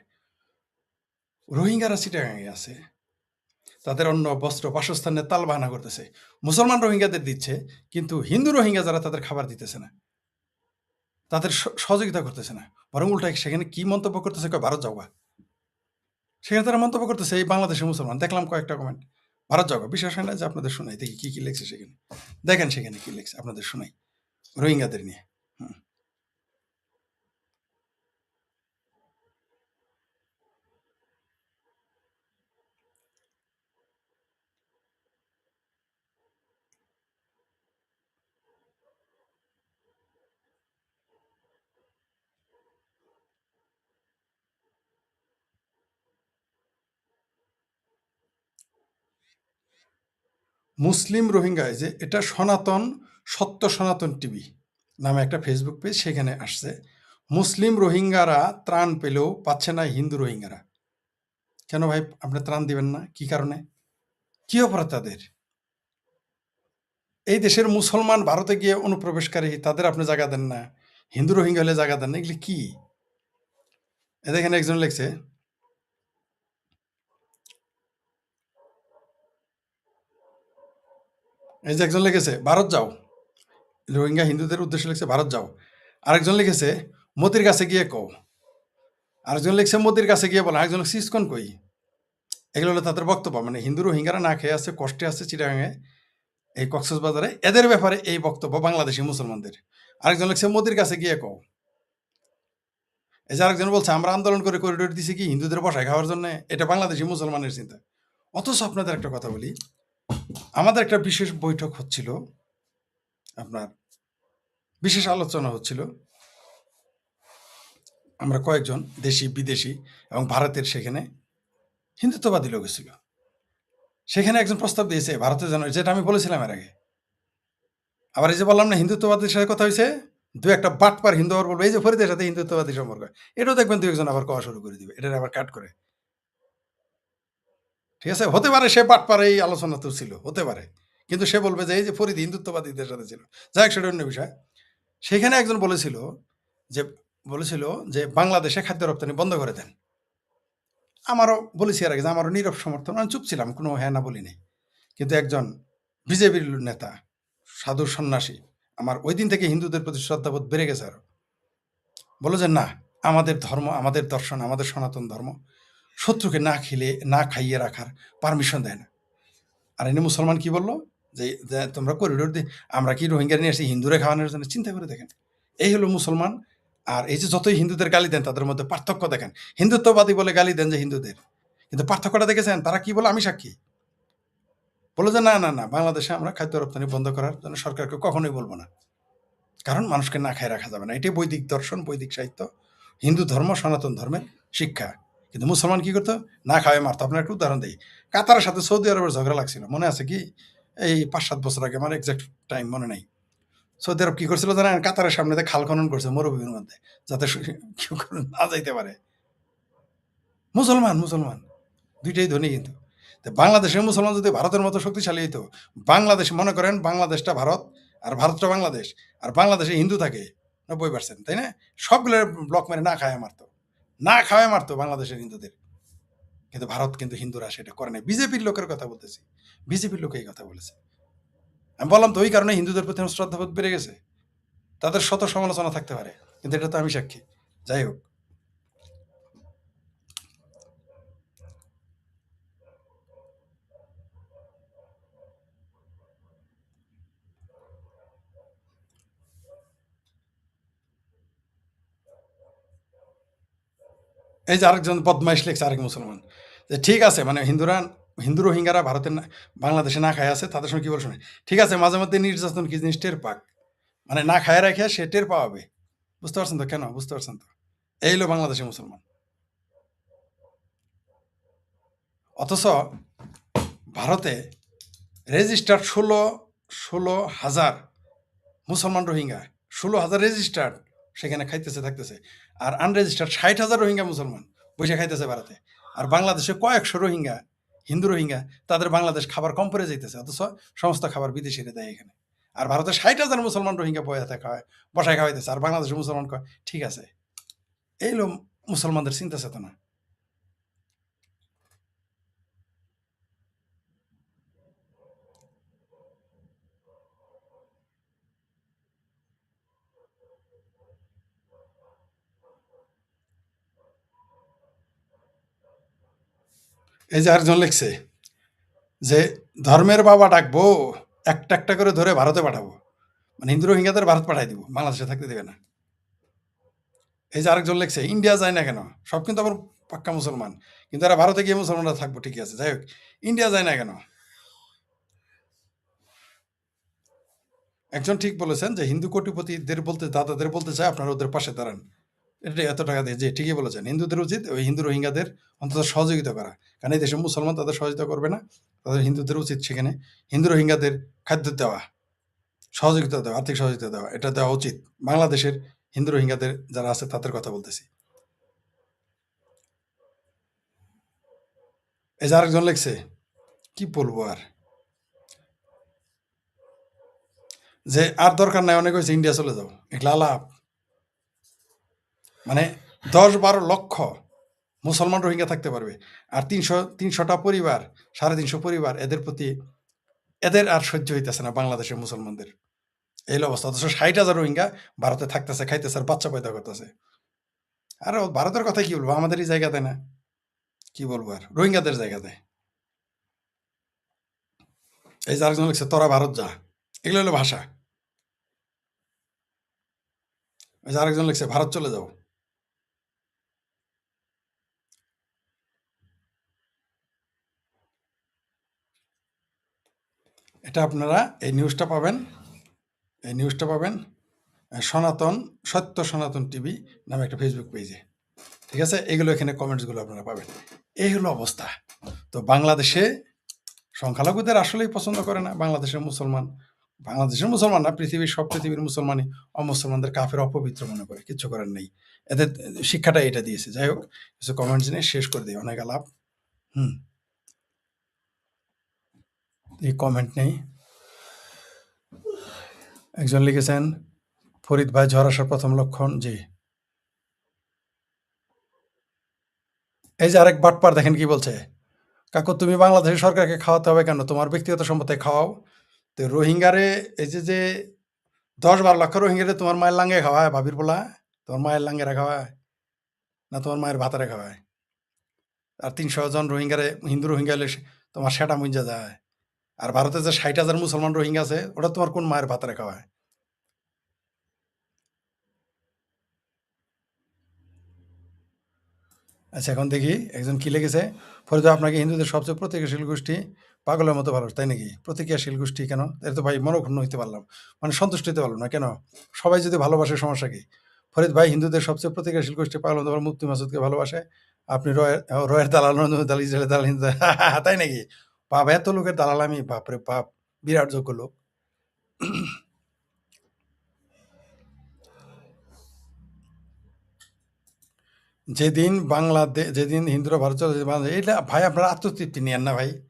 রোহিঙ্গারা চিটাগাঙে আছে। তাদের অন্ন, বস্ত্র, বাসস্থানের তালবাহানা করতেছে। মুসলমান রোহিঙ্গাদের দিচ্ছে, কিন্তু হিন্দু রোহিঙ্গা যারা তাদের খাবার দিতেছে না। তাদের সহযোগিতা করতেছে না। বরং উল্টায় সেখানে কি মন্তব্য করতেছে, কয় ভারত যাওগা। সেখানে তারা মন্তব্য করতেছে এই বাংলাদেশের মুসলমান। দেখলাম কয়েকটা কমেন্ট। ভারত যাওগা। বিশ্বাস হয় না যে আপনাদের শোনাই। দেখি কি লেখছে সেখানে। দেখেন সেখানে কি লেখছে, আপনাদের শোনাই। রোহিঙ্গাদের নিয়ে। হুম। মুসলিম রোহিঙ্গায় যে এটা সনাতন টিভি নামে একটা ফেসবুক পেজ, সেখানে আসছে মুসলিম রোহিঙ্গারা ত্রাণ পেলেও পাচ্ছে না হিন্দু রোহিঙ্গারা। কেন ভাই আপনি ত্রাণ দিবেন না? কি কারণে? কি অপরাধ তাদের? এই দেশের মুসলমান ভারতে গিয়ে অনুপ্রবেশকারী, তাদের আপনি জায়গা দেন না, হিন্দু রোহিঙ্গা হলে জায়গা দেন না, এগুলি কি? এখানে একজন লিখছে, এই যে একজন লিখেছে ভারত যাও, রোহিঙ্গা হিন্দুদের উদ্দেশ্যে লিখছে ভারত যাও। আরেকজন লিখেছে মোদির কাছে গিয়ে কও। আরেকজন লিখছে মোদির কাছে গিয়ে বলো। আরেকজন লিখছে ইসকন কই। এগুলো হলো তাদের বক্তব্য। মানে হিন্দু রোহিঙ্গারা না খেয়ে আছে, কষ্টে আছে চিটাগাঙে, এই কক্সবাজারে, এদের ব্যাপারে এই বক্তব্য বাংলাদেশি মুসলমানদের। আরেকজন লিখছে মোদির কাছে গিয়ে কও। এই যে আরেকজন বলছে আমরা আন্দোলন করে করিডোর দিছি কি হিন্দুদের বসায় খাওয়ার জন্য। এটা বাংলাদেশি মুসলমানের চিন্তা। অথচ আপনাদের একটা কথা বলি, আমাদের একটা বিশেষ বৈঠক হচ্ছিল, আপনার বিশেষ আলোচনা হচ্ছিল। আমরা কয়েকজন দেশি বিদেশি এবং ভারতের সেখানে হিন্দুত্ববাদী লোক ছিল। সেখানে একজন প্রস্তাব দিয়েছে ভারতের জন্য, যেটা আমি বলেছিলাম এর আগে। আবার এই যে বললাম না হিন্দুত্ববাদীর সাথে কথা হয়েছে, দু একটা বাটপার হিন্দু আবার বলবে এই যে ফরিদের সাথে হিন্দুত্ববাদী সম্পর্ক, এটাও দেখবেন দু একজন আবার কওয়া শুরু করে দিবে, এটা আবার কাট করে। ঠিক আছে, হতে পারে সে বাটপার এই আলোচনা তো ছিল, হতে পারে, কিন্তু সে বলবে যে এই যে ফরিদ হিন্দুত্ববাদীদের সাথে ছিল। যাই হোক, সেটা অন্য বিষয়। সেখানে একজন বলেছিল যে বলেছিল যে বাংলাদেশে খাদ্য রপ্তানি বন্ধ করে দেন। আমারও বলেছি এর আগে যে আমারও নীরব সমর্থন, আমি চুপ ছিলাম, কোনো হ্যাঁ না বলি নাই। কিন্তু একজন বিজেপির নেতা, সাধু সন্ন্যাসী, আমার ওই দিন থেকে হিন্দুদের প্রতি শ্রদ্ধাবোধ বেড়ে গেছে আরো। বলল যে না, আমাদের ধর্ম, আমাদের দর্শন, আমাদের সনাতন ধর্ম শত্রুকে না খাইয়ে রাখার পারমিশন দেয় না। আর এনে মুসলমান কি বলল যে তোমরা করিডোর দিয়ে আমরা কি রোহিঙ্গা নিয়ে আসছি হিন্দুরা খাওয়ানোর জন্য? চিন্তা করে দেখেন, এই হলো মুসলমান। আর এই যে যতই হিন্দুদের গালি দেন তাদের মধ্যে পার্থক্য দেখেন। হিন্দুত্ববাদী বলে গালি দেন যে হিন্দুদের, কিন্তু পার্থক্যটা দেখেছেন? তারা কি বলে? আমি সাক্ষী। বলে যে না না না, বাংলাদেশে আমরা খাদ্য রপ্তানি বন্ধ করার জন্য সরকারকে কখনোই বলবো না, কারণ মানুষকে না খায় রাখা যাবে না। এটাই বৈদিক দর্শন, বৈদিক সাহিত্য, হিন্দু ধর্ম, সনাতন ধর্মের শিক্ষা। কিন্তু মুসলমান কি করতো? না খাওয়াই মারতো। আপনার একটা উদাহরণ দিই, কাতারের সাথে সৌদি আরবের ঝগড়া লাগছিল, মনে আছে কি? এই ৫-৭ বছর আগে, আমার এক্সাক্ট টাইম মনে নাই। সৌদি আরব কি করছিল জানেন? কাতারের সামনে দিয়ে খাল খনন করছে মরুভূমির মধ্যে, যাতে কেউ না যাইতে পারে। মুসলমান মুসলমান দুইটাই ধনী কিন্তু। তো বাংলাদেশের মুসলমান যদি ভারতের মতো শক্তিশালী হইতো, বাংলাদেশ মনে করেন বাংলাদেশটা ভারত আর ভারতটা বাংলাদেশ, আর বাংলাদেশে হিন্দু থাকে ৯০%, তাই না? সবগুলো ব্লক মেরে না খায় মারতো, না খাওয়ায় মারতো বাংলাদেশের হিন্দুদের। কিন্তু ভারত, কিন্তু হিন্দুরা সেটা করে নাই। বিজেপির লোকের কথা বলতেছি, বিজেপির লোক এই কথা বলেছে। আমি বললাম তো, ওই কারণে হিন্দুদের প্রতি আমার শ্রদ্ধাবোধ বেড়ে গেছে। তাদের শত সমালোচনা থাকতে পারে, কিন্তু এটা তো আমি সাক্ষী। যাই হোক, এই যে আরেকজন বদমাইশ লেখছে, আরেক মুসলমান, যে ঠিক আছে, মানে হিন্দু রোহিঙ্গারা ভারতের বাংলাদেশে না খায় আছে, তাদের সঙ্গে কি বলে শুনে, ঠিক আছে, মাঝে মধ্যে নির্যাতন কি জিনিস টের পাক, মানে না খায় রাখে সে টের পাওয়াবে। বুঝতে পারছেন তো? কেন বুঝতে পারছেন তো? এই হলো বাংলাদেশের মুসলমান। অথচ ভারতে রেজিস্টার্ড ১৬,০০০ মুসলমান রোহিঙ্গা, ১৬,০০০ রেজিস্টার্ড, সেখানে খাইতেছে থাকতেছে। আর আনরেজিস্টার্ড ৬০,০০০ রোহিঙ্গা মুসলমান বসে খাইতেছে ভারতে। আর বাংলাদেশে কয়েকশো রোহিঙ্গা, হিন্দু রোহিঙ্গা, তাদের বাংলাদেশ খাবার কম পড়ে যাইতেছে, অথচ সমস্ত খাবার বিদেশিরা দেয় এখানে। আর ভারতে ৬০,০০০ মুসলমান রোহিঙ্গা বসায় খাওয়াইতেছে, আর বাংলাদেশের মুসলমান কয় ঠিক আছে। এই হলো মুসলমানদের চিন্তা চেতনা। এই যে আরেকজন লিখছে যে ধর্মের বাবা ডাকবো, একটা একটা করে ধরে ভারতে পাঠাবো, মানে হিন্দু রোহিঙ্গাদের ভারত পাঠাই দিব, বাংলাদেশে থাকতে দেবে না। এই যে আরেকজন লিখছে ইন্ডিয়া যায় না কেন? সব কিন্তু আবার পাক্কা মুসলমান, কিন্তু এরা ভারতে গিয়ে মুসলমানরা থাকবো, ঠিকই আছে। যাই হোক, ইন্ডিয়া যায় না কেন? একজন ঠিক বলেছেন যে হিন্দু কোটিপতিদের বলতে, দাদাদের বলতে চায় আপনারা ওদের পাশে দাঁড়ান। এটা এত টাকা দিয়ে, যে ঠিকই বলেছেন, হিন্দুদের উচিত ওই হিন্দু রোহিঙ্গাদের অন্তত সহযোগিতা করা, কারণ এই দেশে মুসলমান তাদের সহযোগিতা করবে না। তাদের হিন্দুদের উচিত সেখানে হিন্দু রোহিঙ্গাদের খাদ্য দেওয়া, সহযোগিতা দেওয়া, আর্থিক সহযোগিতা দেওয়া, এটা দেওয়া উচিত। বাংলাদেশের হিন্দু রোহিঙ্গাদের যারা আছে তাদের কথা বলতেছি। এই যে আরেকজন লিখছে, কি বলবো আর, যে আর দরকার নাই, অনেক হয়েছে, ইন্ডিয়া চলে যাও, এগুলা আলাপ। মানে ১০-১২ লক্ষ মুসলমান রোহিঙ্গা থাকতে পারবে, আর ৩০০টা পরিবার, ৩৫০ পরিবার, এদের প্রতি এদের আর সহ্য হইতেছে না বাংলাদেশের মুসলমানদের। এই হলো অবস্থা। অথচ ৬০,০০০ রোহিঙ্গা ভারতে থাকতেছে, খাইতেছে, আর বাচ্চা পয়দা করতেছে। আর ভারতের কথা কি বলবো, আমাদেরই জায়গা দেয় না। কি বলবো আর, রোহিঙ্গাদের জায়গা দেয়। এই যে আরেকজন লিখছে তোরা ভারত যা, এগুলো হলো ভাষা। এই যে আরেকজন লিখছে ভারত চলে যাও। এটা আপনারা এই নিউজটা পাবেন সনাতন, সত্য সনাতন টিভি নামে একটা ফেসবুক পেজে। ঠিক আছে? এগুলো, এখানে কমেন্টসগুলো আপনারা পাবেন। এই হলো অবস্থা। তো বাংলাদেশে সংখ্যালঘুদের আসলেই পছন্দ করে না বাংলাদেশের মুসলমান। বাংলাদেশের মুসলমান না, পৃথিবীর মুসলমানই অমুসলমানদের কাফের, অপবিত্র মনে করে। কিচ্ছু করার নেই। এদের শিক্ষাটা এটা দিয়েছে। যাই হোক, কিছু কমেন্টস নিয়ে শেষ করে দিই। অনেক আলাপ। হুম, এই কমেন্ট নেই। একজন লিখেছেন ফরিদ ভাই, ঝড় আসার প্রথম লক্ষণ, জি এই যে আরেক বাটপার দেখেন কি বলছে, "কাকু তুমি বাংলাদেশের সরকারকে খাওয়াতে হবে কেন? তোমার ব্যক্তিগত সম্পদে খাওয়াও। তো রোহিঙ্গারে এই যে ১০-১২ লাখ রোহিঙ্গারে তোমার মায়ের লাঙ্গে খাওয়ায় ভাবির পোলা? তোমার মায়ের লাঙ্গেরা খাওয়ায়? না তোমার মায়ের ভাতারে খাওয়ায়? আর ৩০০ জন রোহিঙ্গারে হিন্দু রোহিঙ্গা হইলে তোমার সেটা মুইঞ্জা যায়। আর ভারতে যে ৬০,০০০ মুসলমান রোহিঙ্গা আছে, ওটা তোমার কোন মায়ের ভাতারে খাওয়ায়?" আচ্ছা এখন দেখি একজন কি লিখেছে, "ফরিদা আপনাকে হিন্দুদের সবচেয়ে প্রতিক্রিয়াশীল গোষ্ঠী পাগলের মতো ভালোবাসে।" তাই নাকি? প্রতিক্রিয়াশীল গোষ্ঠী কেন? এটা তো ভাই মনঃক্ষুণ্ণ হইতে পারলাম। মানে সন্তুষ্ট হইতে পারলাম না। কেন? সবাই যদি ভালোবাসে সমস্যা কি? ফরিদ ভাই হিন্দুদের সবচেয়ে প্রতিক্রিয়াশীল গোষ্ঠী পাগলের মতো মুফতি মাসুদকে ভালোবাসে। আপনি রয়ের দালাল, নন্দনের দালাল, ইসরায়েলের দালাল, হিন্দু তাই নাকি? বাবা এত লোকের দালাল আমি, বাপরে বাপ! বিরাট যোগ্য লোক। যেদিন হিন্দুরা ভারত চলে যাবে বাংলাদেশ, এটা ভাই আপনারা আত্মতৃপ্তি নিয়েন না ভাই।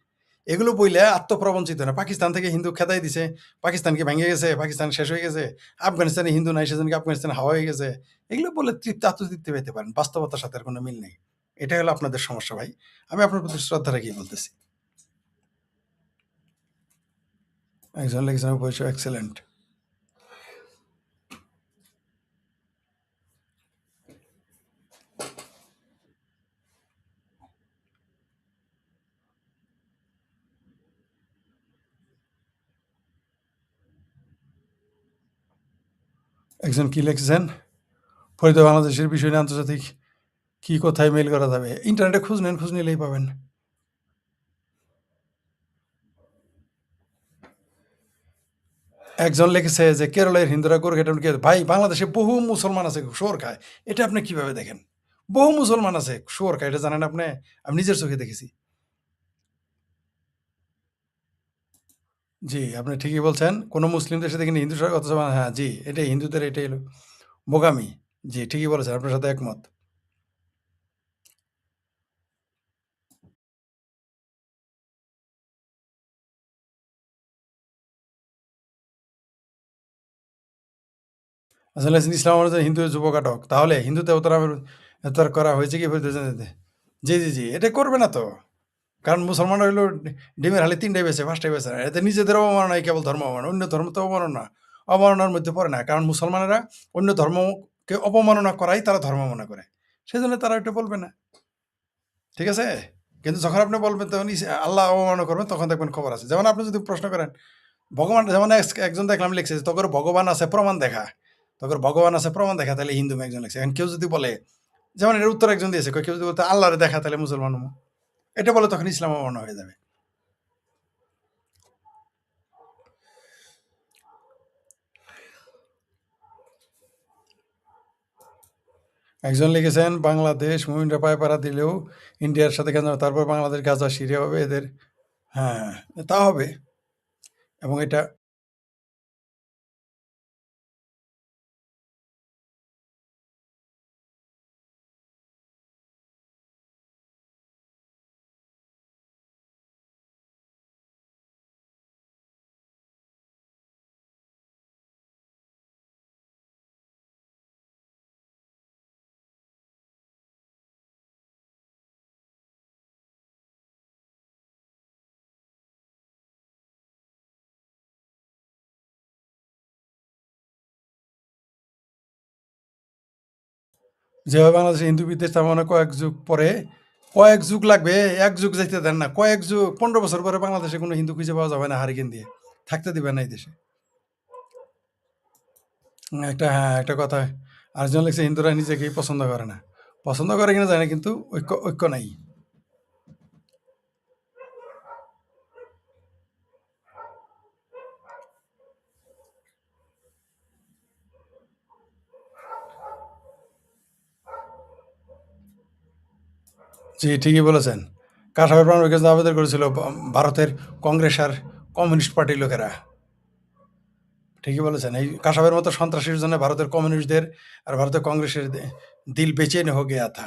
এগুলো বইলে আত্মপ্রবঞ্চিত না। পাকিস্তান থেকে হিন্দু খেদাই দিছে। পাকিস্তান কি ভেঙে গেছে? পাকিস্তান শেষ হয়ে গেছে? আফগানিস্তানে হিন্দু নাই সেজন্য কি আফগানিস্তান হাওয়া হয়ে গেছে? এগুলো বলে আত্মতৃপ্তি পেতে পারেন। বাস্তবতার সাথে আর কোনো মিল নেই। এটাই হলো আপনাদের সমস্যা ভাই। আমি আপনার প্রতি শ্রদ্ধা রেখেই বলতেছি। একজন লিখেছেন অবশ্য এক্সেলেন্ট। একজন কি লিখেছেন? ফরিদা বাংলাদেশের বিষয় নিয়ে আন্তর্জাতিক কি কোথায় মেইল করা যাবে? ইন্টারনেটে খোঁজ নেন, খোঁজ নিলেই পাবেন। একজন লিখেছে যে কেরলের হিন্দুরা গরু কেটে খেয়ে ভাই বাংলাদেশে বহু মুসলমান আছে শুয়োর খায়। এটা আপনি কিভাবে দেখেন? বহু মুসলমান আছে শুয়োর খায়। এটা জানেন আপনি? আমি নিজের চোখে দেখেছি। জি, আপনি ঠিকই বলছেন। কোন মুসলিম দেশে দেখিনি হিন্দু সরকার অথচ হ্যাঁ, জি, এটাই হিন্দুদের এটাই হলো বোকামি। জি, ঠিকই বলেছেন। আপনার সাথে একমত। আসলে ইসলাম অনুযায়ী হিন্দু যুবক আটক। তাহলে হিন্দু দেবতার করা হয়েছে কি জি, জি, জি। এটা করবে না তো। কারণ মুসলমানরা হইলো ডিমের হালি ৩ টাই বেচে, ৫ টাই বেচে না। এতে নিজেদের অবমাননাই কেবল ধর্ম অবমাননা। অন্য ধর্ম তো অবমাননা। অবমাননার মধ্যে পড়ে না। কারণ মুসলমানেরা অন্য ধর্মকে অবমাননা করাই তারা ধর্ম মনে করে। সেজন্য তারা এটা বলবে না। ঠিক আছে? কিন্তু যখন আপনি বলবেন তখন আল্লাহ অবমাননা করবেন তখন দেখবেন খবর আছে। যেমন আপনি যদি প্রশ্ন করেন, ভগবান যেমন একজন দেখলাম লিখছে যে, "তোগর ভগবান আছে প্রমাণ দেখা। তোগর ভগবান আছে প্রমাণ দেখা" তাহলে হিন্দু একজন লিখছে। এখন কেউ যদি বলে যেমন এটার উত্তর একজন দিয়েছে, কেউ যদি বলতে আল্লাহরে দেখা তাহলে মুসলমান হবো। এটা বলে তখন ইসলাম অবমাননা হয়ে যাবে। একজন লিখেছেন, "বাংলাদেশ মুমিনরা পায়ে পাড়া দিলেও ইন্ডিয়ার সাথে কেন তারপর বাংলাদেশ, গাজা, সিরিয়া হবে এদের।" হ্যাঁ, তা হবে এবং এটা যেভাবে বাংলাদেশে হিন্দু বিদ্বেষ তার মানে কয়েক যুগ লাগবে। ১ যুগ যাইতে দেন না। কয়েক যুগ ১৫ বছর পরে বাংলাদেশে কোনো হিন্দু খুঁজে পাওয়া যাবে না হারিকেন দিয়ে। থাকতে দিবেন না এই দেশে। একটা কথা আরেকজন লিখছে, "হিন্দুরা নিজেকেই পছন্দ করে না।" পছন্দ করে কিনা জানি না কিন্তু ঐক্য নাই। জি, ঠিকই বলেছেন। কাশ্মীর প্রাণবায়ুর কাছে আবেদন করেছিল ভারতের কংগ্রেস আর কমিউনিস্ট পার্টির লোকেরা। ঠিকই বলেছেন। এই কাসাবের মতো সন্ত্রাসীর জন্য ভারতের কমিউনিস্টদের আর ভারতের কংগ্রেসের দিল বেচैन हो गया था।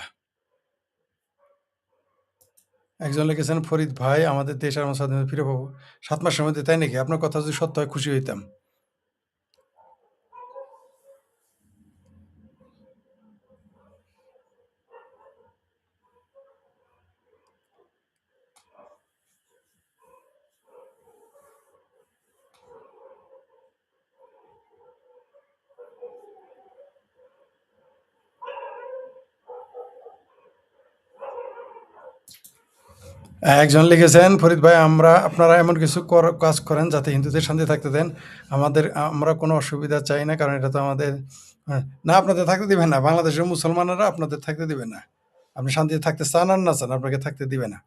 একজন লিখেছেন, "ফরিদ ভাই আমাদের দেশ আর স্বাধীনতা ফিরে পাবো ৭ মাসের মধ্যে।" তাই নাকি? আপনার কথা যদি সত্য হয় খুশি হইতাম। একজন লিখেছেন, "ফরিদ ভাই আপনারা এমন কিছু কাজ করেন যাতে হিন্দুদের শান্তি থাকতে দেন। আমরা কোনো অসুবিধা চাই না। কারণ এটা তো আমাদের" না আপনাদের থাকতে দিবে না। বাংলাদেশের মুসলমানেরা আপনাদের থাকতে দিবে না। আপনি শান্তিতে থাকতে চান আর না চান আপনাকে থাকতে দিবে না।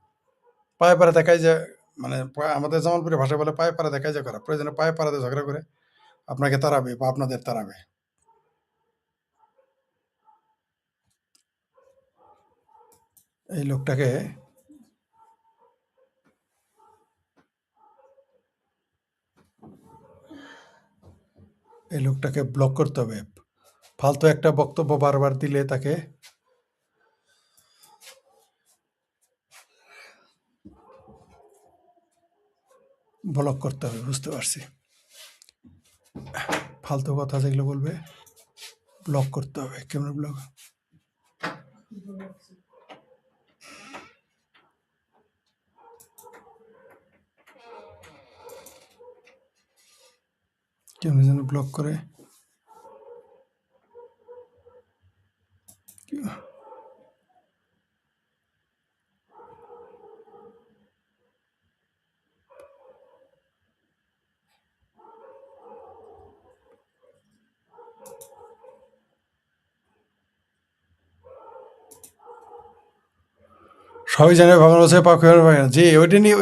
পায়ে পাড়া দেখায় যে মানে আমাদের জামালপুরের ভাষায় বলে পায়ে পাড়া দেখায় যে করা। প্রয়োজনে পায়ে পাড়াতে ঝগড়া করে আপনাকে তাড়াবে বা আপনাদের তাড়াবে। এই লোকটাকে ব্লক করতে হবে। ফালতু একটা বক্তব্য বারবার দিলে তাকে ব্লক করতে হবে, বুঝতে পারছি। ফালতু কথা যেগুলো বলবে ব্লক করতে হবে। কেমন ব্লক? কেমন যেন ব্লক করে। সবাই জানে ভগবান বলছে পাপ করে পাবে না। জি, ওইটা নিয়ে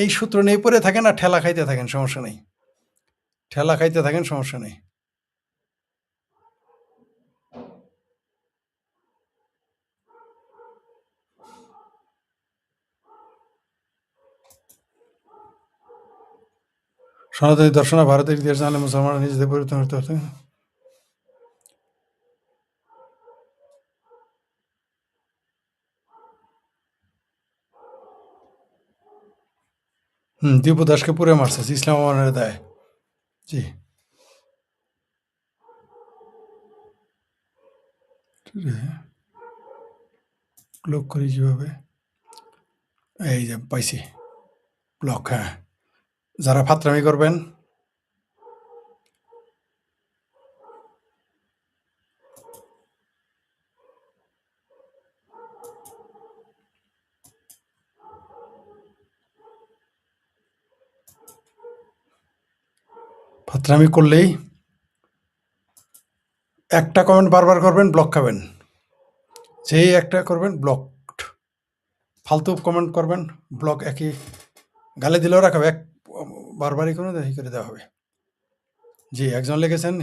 এই সূত্র নিয়ে পড়ে থাকেন আর ঠেলা খাইতে থাকেন, সমস্যা নেই। ঠেলা খাইতে থাকেন, সমস্যা নেই। সনাতনী দর্শন ভারতের ইতিহাস জানলে মুসলমানরা নিজেদের পরিবর্তন করতে পারত। দীপু দাসকে পুরে মারছে, ইসলাম আমানের দায়। জি, ব্লক করি কিভাবে? এই যে পাইছি ব্লক। হ্যাঁ, যারা ফাত্রামি করবেন ফাত্রামি করলেই একটা কমেন্ট বারবার করবেন, ব্লক খাবেন। যেই একটা করবেন ব্লক। ফালতু কমেন্ট করবেন, ব্লক। একই গালে দিলেও রাখাবে, বারবারই কোনো এই করে দেওয়া হবে। জি, একজন লিখেছেন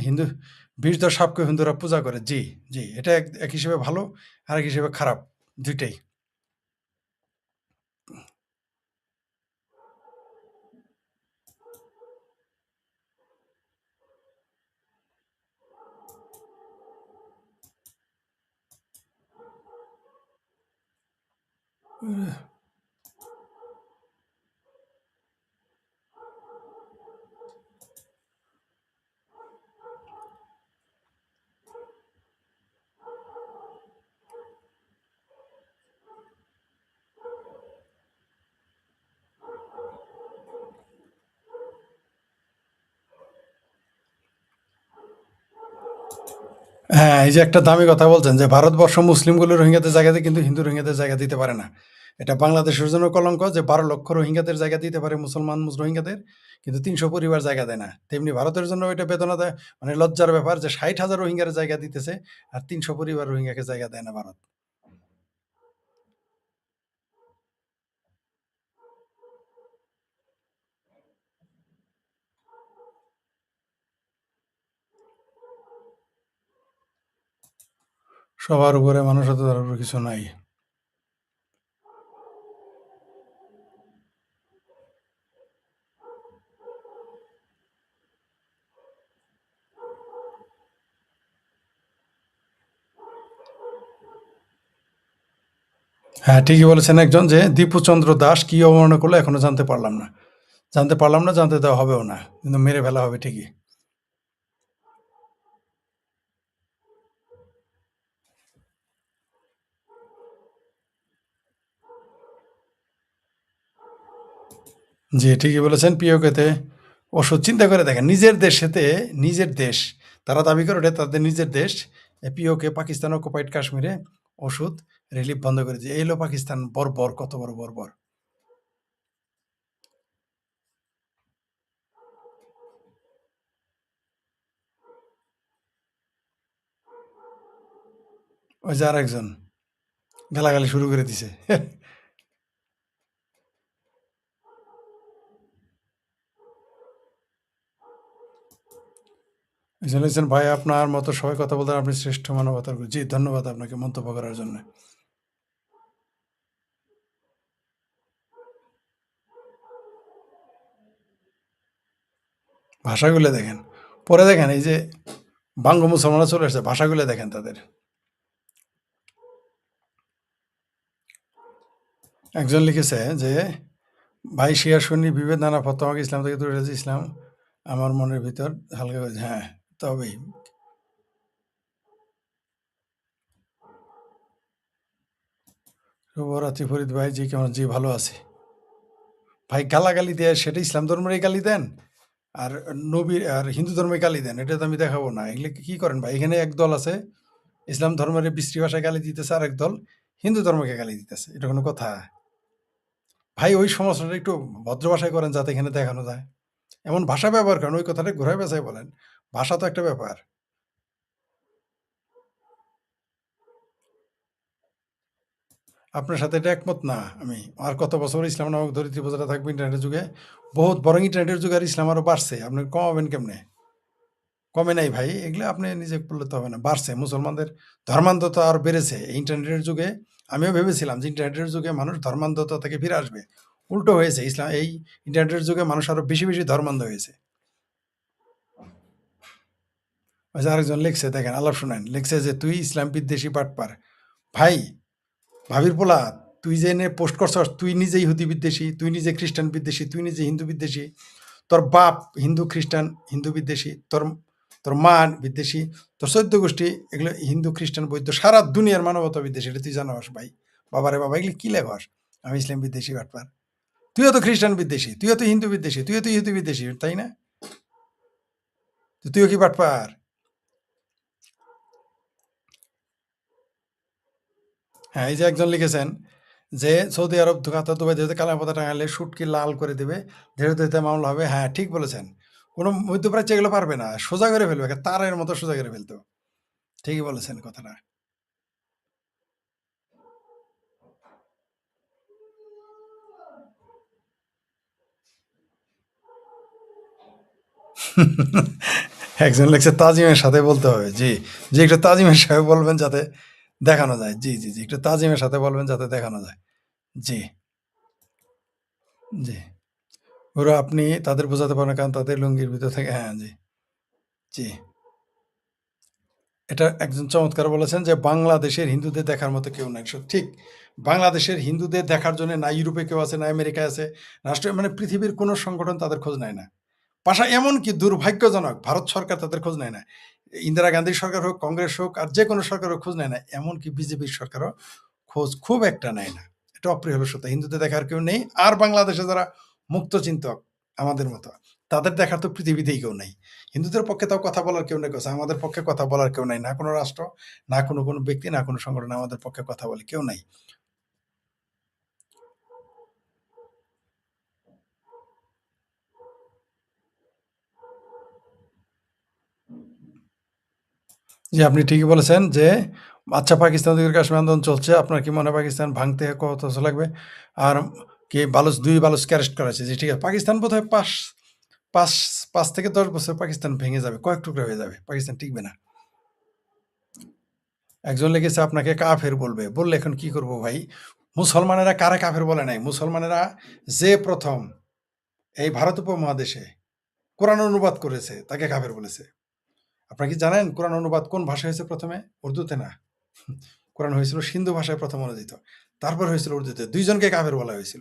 বিষধর সাপকে হিন্দুরা পূজা করে। জি, জি, এটা এক হিসেবে ভালো, আর এক হিসেবে খারাপ, দুইটাই। হ্যাঁ, এই যে একটা দামি কথা বলছেন যে ভারতবর্ষ মুসলিমগুলো রোহিঙ্গাদের জায়গা দেয় কিন্তু হিন্দু রোহিঙ্গাদের জায়গা দিতে পারে না। এটা বাংলাদেশের জন্য কলঙ্ক যে ১২ লক্ষ রোহিঙ্গাদের জায়গা দিতে পারে মুসলমান রোহিঙ্গাদের, কিন্তু ৩০০ পরিবার জায়গা দেয় না। তেমনি ভারতের জন্য এটা বেদনাদায়, মানে লজ্জার ব্যাপার যে ৬০,০০০ রোহিঙ্গার জায়গা দিতেছে আর ৩০০ পরিবার রোহিঙ্গাকে জায়গা দেয় না ভারত। সবার উপরে মানবতার উপর কিছু নাই। হ্যাঁ, ঠিকই বলেছেন একজন যে দীপুচন্দ্র দাস কি অবমাননা করলো এখনো জানতে পারলাম না। জানতে দেওয়া হবেও না। কিন্তু মেরে ফেলা হবে ঠিকই। জি, ঠিকই বলেছেন। পিওকেতে ওষুধ চিন্তা করে দেখেন, নিজের দেশ, তারা দাবি করে ওটা তাদের নিজের দেশ। পিওকে পাকিস্তান অকুপাইড কাশ্মীরে ওষুধ রিলিফ বন্ধ করে দিয়ে এই হলো পাকিস্তান বর্বর, কত বড় বর্বর। ওই যে আরেকজন গালাগালি শুরু করে দিছে। একজন লিখছেন, "ভাই আপনার মতো সবাই কথা বলতেন, আপনি শ্রেষ্ঠ মানবতার গুরু।" জি, ধন্যবাদ আপনাকে মন্তব্য করার জন্য। ভাষাগুলো দেখেন। পরে দেখেন এই যে বাঙ্গ মুসলমানরা চলে আসছে, ভাষাগুলো দেখেন তাদের। একজন লিখেছে যে, "ভাই শিয়া সুন্নি বিভেদ নানা ফতোয়া আমাকে ইসলাম থেকে দূরে রেখেছে। ইসলাম আমার মনের ভিতর হালকা করেছে।" হ্যাঁ, তবেই। শুভরাত্রি ফরিদ ভাই। জি, কেমন? জি, ভালো আছি। ভাই গালাগালি দেয় সেটা ইসলাম ধর্মেরই গালি দেন। আর নবী আর হিন্দু ধর্মে গালি দেন। এটা তো আমি দেখাবো না। এগুলো কি করেন ভাই? এখানে একদল আছে ইসলাম ধর্মের বিশ্রী ভাষায় গালি দিতেছে, আরেক দল হিন্দু ধর্মকে গালি দিতেছে। এটা কোনো কথা? ভাই ওই সমালোচনাটা একটু ভদ্র ভাষায় করেন যাতে এখানে দেখানো যায়। এমন ভাষা ব্যবহার করেন, ওই কথাটা ঘুরায় পেঁচায় বলেন। ভাষা তো একটা ব্যাপার। আপনার সাথে এটা একমত না আমি। আর কত বছর ইসলাম নামক দরিদ্র প্রজারা থাকবে ইন্টারনেটের যুগে? বহুত বরং ইন্টারনেটের যুগে আর ইসলাম আরো বাড়ছে। আপনি কমাবেন কেমনে? কমে নাই ভাই। এগুলো আপনি নিজে বললে তো হবে না। বাড়ছে। মুসলমানদের ধর্মান্ধতা আরো বেড়েছে। এই ইন্টারনেটের যুগে আমিও ভেবেছিলাম যে ইন্টারনেটের যুগে মানুষ ধর্মান্ধতা থেকে ফিরে আসবে। উল্টো হয়েছে। এই ইন্টারনেটের যুগে মানুষ আরো বেশি, বেশি ধর্মান্ধ হয়েছে। ওই যে আরেকজন লিখছে দেখেন, আলাপ শুনেন। লিখছে যে, "তুই ইসলাম বিদ্বেষী বাটপার।" ভাই, ভাবির পোলা, তুই যে এনে পোস্ট করছস, তুই নিজে ইহুদি বিদ্বেষী, তুই নিজে খ্রিস্টান বিদ্বেষী, তুই নিজে হিন্দু বিদ্বেষী। তোর বাপ হিন্দু, খ্রিস্টান, হিন্দু বিদ্বেষী। তোর তোর মা বিদ্বেষী। তোর ১৪ গোষ্ঠী এগুলো হিন্দু, খ্রিস্টান, বৌদ্ধ সারা দুনিয়ার মানবতা বিদ্বেষী। এটা তুই জানোস ভাই। বাবারে বাবা, এগুলো কি লেখস? আমি ইসলাম বিদ্বেষী বাটপার। তুইও তো খ্রিস্টান বিদ্বেষী, তুইও তো হিন্দু বিদ্বেষী, তুইও তো ইহুদি বিদ্বেষী, তাই না? তো তুইও কি বাটপার? হ্যাঁ, এই যে একজন লিখেছেন যে, "সৌদি আরব ধোঁকাতে দুবাই যেহেতু কালাপথা টাঙালে শুটকি লাল করে দেবে, যেহেতু এতে মামলা হবে।" হ্যাঁ, ঠিক বলেছেন। কোনো মধ্যপ্রাচ্য এগুলো পারবে না। সোজা করে ফেলবে। একে তারের মতো সোজা করে ফেলতো। ঠিকই বলেছেন কথাটা। একজন লিখছে, "তাজিমের সাথে বলতে হবে।" জি, জি, একটু তাজিমের সাথে বলবেন যাতে দেখানো যায়। জি, জি, জি, একটু তাজিমের সাথে বলবেন যাতে দেখানো যায়। জি, জি। ওরা আপনি তাদের বোঝাতে পারেন না কারণ তাদের লুঙ্গির ভিতর থেকে হ্যাঁ, জি, জি। এটা একজন চমৎকার বলেছেন যে, "বাংলাদেশের হিন্দুদের দেখার মতো কেউ নাই।" ঠিক। বাংলাদেশের হিন্দুদের দেখার জন্য না ইউরোপে কেউ আছে, না আমেরিকায় আছে। মানে পৃথিবীর কোনো সংগঠন তাদের খোঁজ নেয় না। এমনকি দুর্ভাগ্যজনক ভারত সরকার তাদের খোঁজ নেয় না। ইন্দিরা গান্ধীর সরকার হোক, কংগ্রেস হোক আর যেকোনো সরকার হোক খোঁজ নেয় না। এমনকি বিজেপির সরকারও খোঁজ খুব একটা নেয় না। এটা অপ্রিয় হলো সত্য। হিন্দুদের দেখার কেউ নেই। আর বাংলাদেশে যারা মুক্তচিন্তক আমাদের মতো, তাদের দেখার তো পৃথিবীতেই কেউ নাই। হিন্দুদের পক্ষে তাও কথা বলার কেউ নেই কছে, আমাদের পক্ষে কথা বলার কেউ নাই। না কোনো রাষ্ট্র, না কোনো ব্যক্তি, না কোনো সংগঠন আমাদের পক্ষে কথা বলে। কেউ নাই। জি, আপনি ঠিকই বলেছেন যে, আচ্ছা পাকিস্তান থেকে কাশ্মীর আন্দোলন চলছে। আপনার কি মনে হয় পাকিস্তান ভাঙতে কত বছর লাগবে? আর কি ২ বালুচকে অ্যারেস্ট করা হয়েছে। জি, ঠিক আছে। পাকিস্তান বোধহয় ৫ ৫ থেকে ১০ বছর পাকিস্তান ভেঙে যাবে। কয়েক টুকরা হয়ে যাবে। পাকিস্তান টিকবে না। একজন লিখেছে আপনাকে কাফের বলবে। বললে এখন কি করব ভাই? মুসলমানেরা কারে কাফের বলে নাই? মুসলমানেরা যে ১ম এই ভারত উপমহাদেশে কোরআন অনুবাদ করেছে তাকে কাফের বলেছে। আপনারা কি জানেন কোরআন অনুবাদ কোন ভাষায় হয়েছে ১ম এ? উর্দুতে না। কোরআন হয়েছিল সিন্ধু ভাষায় ১ম অনুদিত। তারপর হয়েছিল উর্দুতে। ২ জনকে কাফের বলা হয়েছিল।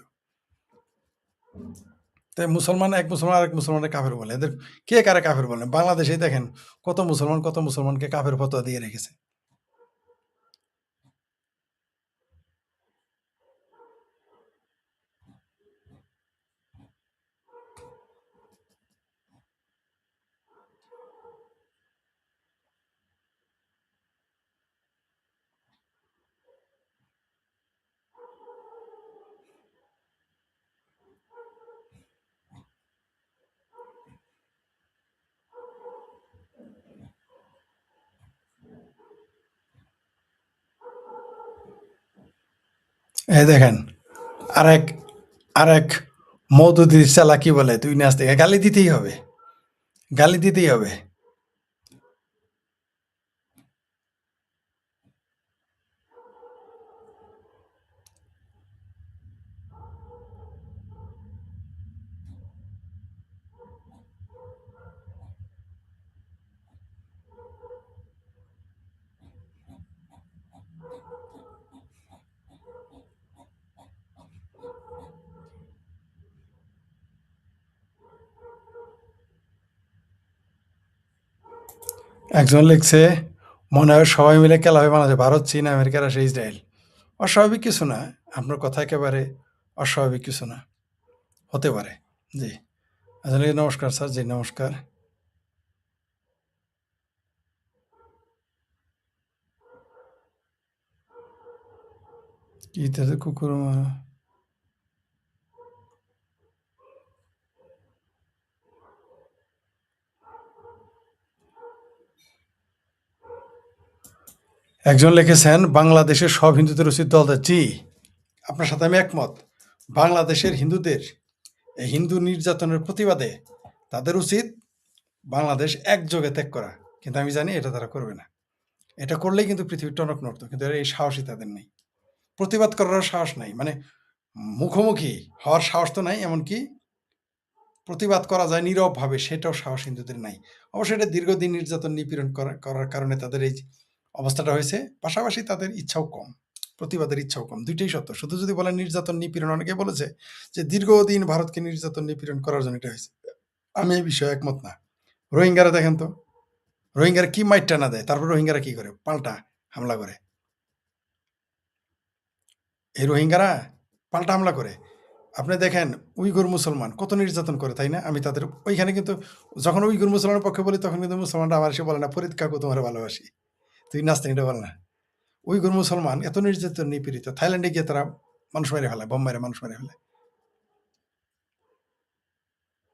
তাই এক মুসলমান আরেক মুসলমানকে কাফের বলে। এদের কে কারে কাফের বলে? বাংলাদেশেই দেখেন কত মুসলমানকে কাফের ফতোয়া দিয়ে রেখেছে। এই দেখেন, আরেক আরেক মওদুদির চালা কি বলে, তুই নাচ থেকে গালি দিতেই হবে, গালি দিতেই হবে। একজন লিখছে, মনে হয় সবাই মিলে খেলা হবে বাংলাদেশে, ভারত, চীন, আমেরিকা, রাশিয়া, ইসরায়েল। অস্বাভাবিক কিছু না। আপনার কথা একেবারে অস্বাভাবিক কিছু না। হতে পারে। জি। আসলে নমস্কার স্যার। জি, নমস্কার। কি তাদের কুকুর একজন লিখেছেন, বাংলাদেশের সব হিন্দুদের উচিত দল দেয়। জি, আপনার সাথে আমি একমত। বাংলাদেশের হিন্দুদের এই হিন্দু নির্যাতনের প্রতিবাদে তাদের উচিত বাংলাদেশ একযোগে ত্যাগ করা। কিন্তু আমি জানি এটা তারা করবে না। এটা করলেই কিন্তু পৃথিবী টনক নড়ত। কিন্তু এই সাহসই তাদের নেই। প্রতিবাদ করার সাহস নাই। মানে মুখোমুখি হওয়ার সাহস তো নাই, এমনকি প্রতিবাদ করা যায় নীরবভাবে সেটাও সাহস হিন্দুদের নাই। অবশ্যই এটা দীর্ঘদিন নির্যাতন নিপীড়ন করার কারণে তাদের এই অবস্থাটা হয়েছে। পাশাপাশি তাদের ইচ্ছাও কম, প্রতিবাদের ইচ্ছাও কম। দুইটাই সত্য। শুধু যদি বলেন নির্যাতন নিপীড়ন, অনেকে বলেছে যে দীর্ঘদিন ভারতকে নির্যাতন নিপীড়ন করার জন্য এটা হয়েছে। আমি এই বিষয়ে একমত না। রোহিঙ্গারা দেখেন তো, রোহিঙ্গারা কি মাইরটা না দেয়, তারপর রোহিঙ্গারা কি করে? পাল্টা হামলা করে। এই রোহিঙ্গারা পাল্টা হামলা করে। আপনি দেখেন উইঘুর মুসলমান কত নির্যাতন করে, তাই না? আমি তাদের ওইখানে কিন্তু যখন উইঘুর মুসলমানের পক্ষে বলি তখন কিন্তু মুসলমানরা আমার এসে বলে না, ফরিদ কাকু তোমার ভালোবাসি, তুই নাচতে এটা বলে না। উইঘুর মুসলমান এত নির্যাতন নিপীড়িত, থাইল্যান্ডে গিয়ে তারা মানুষ মেরে ফেলে, বোম মেরে মানুষ মেরে ফেলে।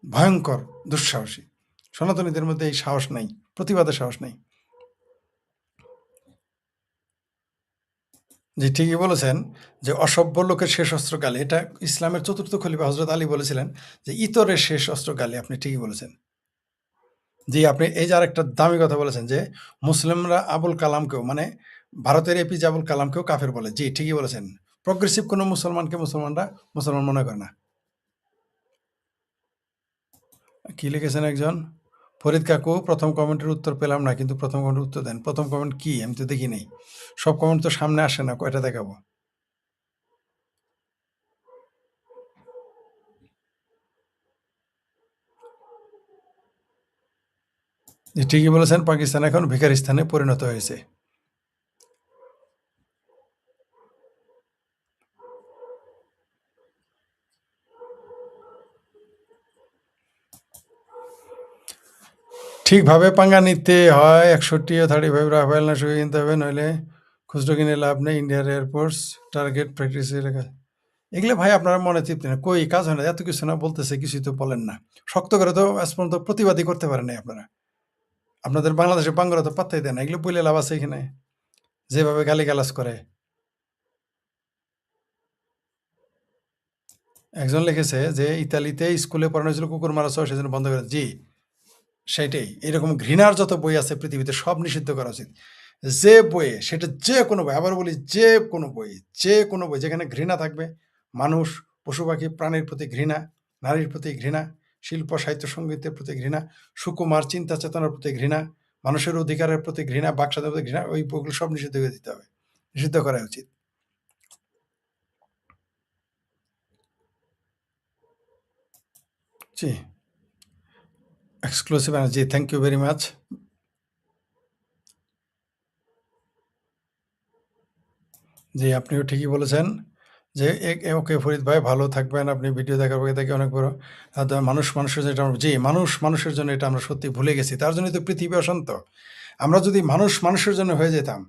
ভয়ঙ্কর দুঃসাহসী। সনাতনীদের মধ্যে এই সাহস নাই, প্রতিবাদের সাহস নাই। জি, ঠিকই বলেছেন যে অসভ্য লোকের শেষ অস্ত্র গালি। এটা ইসলামের চতুর্থ খলিফা হযরত আলী বলেছিলেন যে ইতরের শেষ অস্ত্র গালি। আপনি ঠিকই বলেছেন। জি, আপনি এই যে আরেকটা দামি কথা বলেছেন যে মুসলিমরা আবুল কালামকেও, মানে ভারতের এপিজে আবুল কালামকেও কাফের বলে। জি, ঠিকই বলেছেন। প্রগ্রেসিভ কোনো মুসলমানকে মুসলমানরা মুসলমান মনে করে না। কি লিখেছেন একজন? ফরিদ কাকু, প্রথম কমেন্টের উত্তর পেলাম না, কিন্তু প্রথম কমেন্টের উত্তর দেন। প্রথম কমেন্ট কি? আমি তো দেখি নাই। সব কমেন্ট তো সামনে আসে না, কয়টা দেখাবো? জি, ঠিকই বলেছেন, পাকিস্তান এখন ভিখারিস্তানে পরিণত হয়েছে। ঠিকভাবে পাঙ্গা নিতে হয় 61 ও 35 রাফেল না শুয়ে কিনতে হবে, নইলে খুচরো কিনে লাভ নেই। ইন্ডিয়ার এয়ারফোর্স টার্গেট প্র্যাকটিসে লেখা। এগুলো ভাই আপনারা মনে তৃপ্তি না, কই কাজ হয় না, এত কিছু না বলতেছে, কিছুই তো বলেন না। শক্ত করে তো আজ পর্যন্ত প্রতিবাদই করতে পারেন নাই আপনারা। আপনাদের বাংলাদেশের বাঙ্গরা তো পাত্তাই দেয় না। এগুলো বলে লাভ আছে এখানে? যেভাবে গালিগালাজ করে। একজন লিখেছে যে ইতালিতে স্কুলে পড়ানো হয়েছিল কুকুর মারা সহ, সেজন্য বন্ধ করে। জি, সেইটাই। এরকম ঘৃণার যত বই আছে পৃথিবীতে সব নিষিদ্ধ করা উচিত। যে বইয়ে, সেটা যে কোনো বই, আবার বলি যে কোনো বই, যে কোনো বই যেখানে ঘৃণা থাকবে, মানুষ, পশু-পাখি, প্রাণীর প্রতি ঘৃণা, নারীর প্রতি ঘৃণা, শিল্প, সাহিত্য, সংগীতের প্রতি ঘৃণা, সুকুমার চিন্তা চেতনার প্রতি ঘৃণা, মানুষের অধিকারের প্রতি ঘৃণা, বাক স্বাধীনতার প্রতি ঘৃণা, ওই বইগুলো সব নিষিদ্ধ করে দিতে হবে। নিষিদ্ধ করা উচিত। জি, exclusive energy, thank you very much. জি, আপনিও ঠিকই বলেছেন যে ওকে ফরিদ ভাই, ভালো থাকবেন। আপনি ভিডিও দেখার পরে দেখি অনেক বড় মানুষ মানুষের জন্য এটা জি, মানুষ মানুষের জন্য এটা আমরা সত্যি ভুলে গেছি। তার জন্যই তো পৃথিবী অশান্ত। আমরা যদি মানুষ মানুষের জন্য হয়ে যেতাম,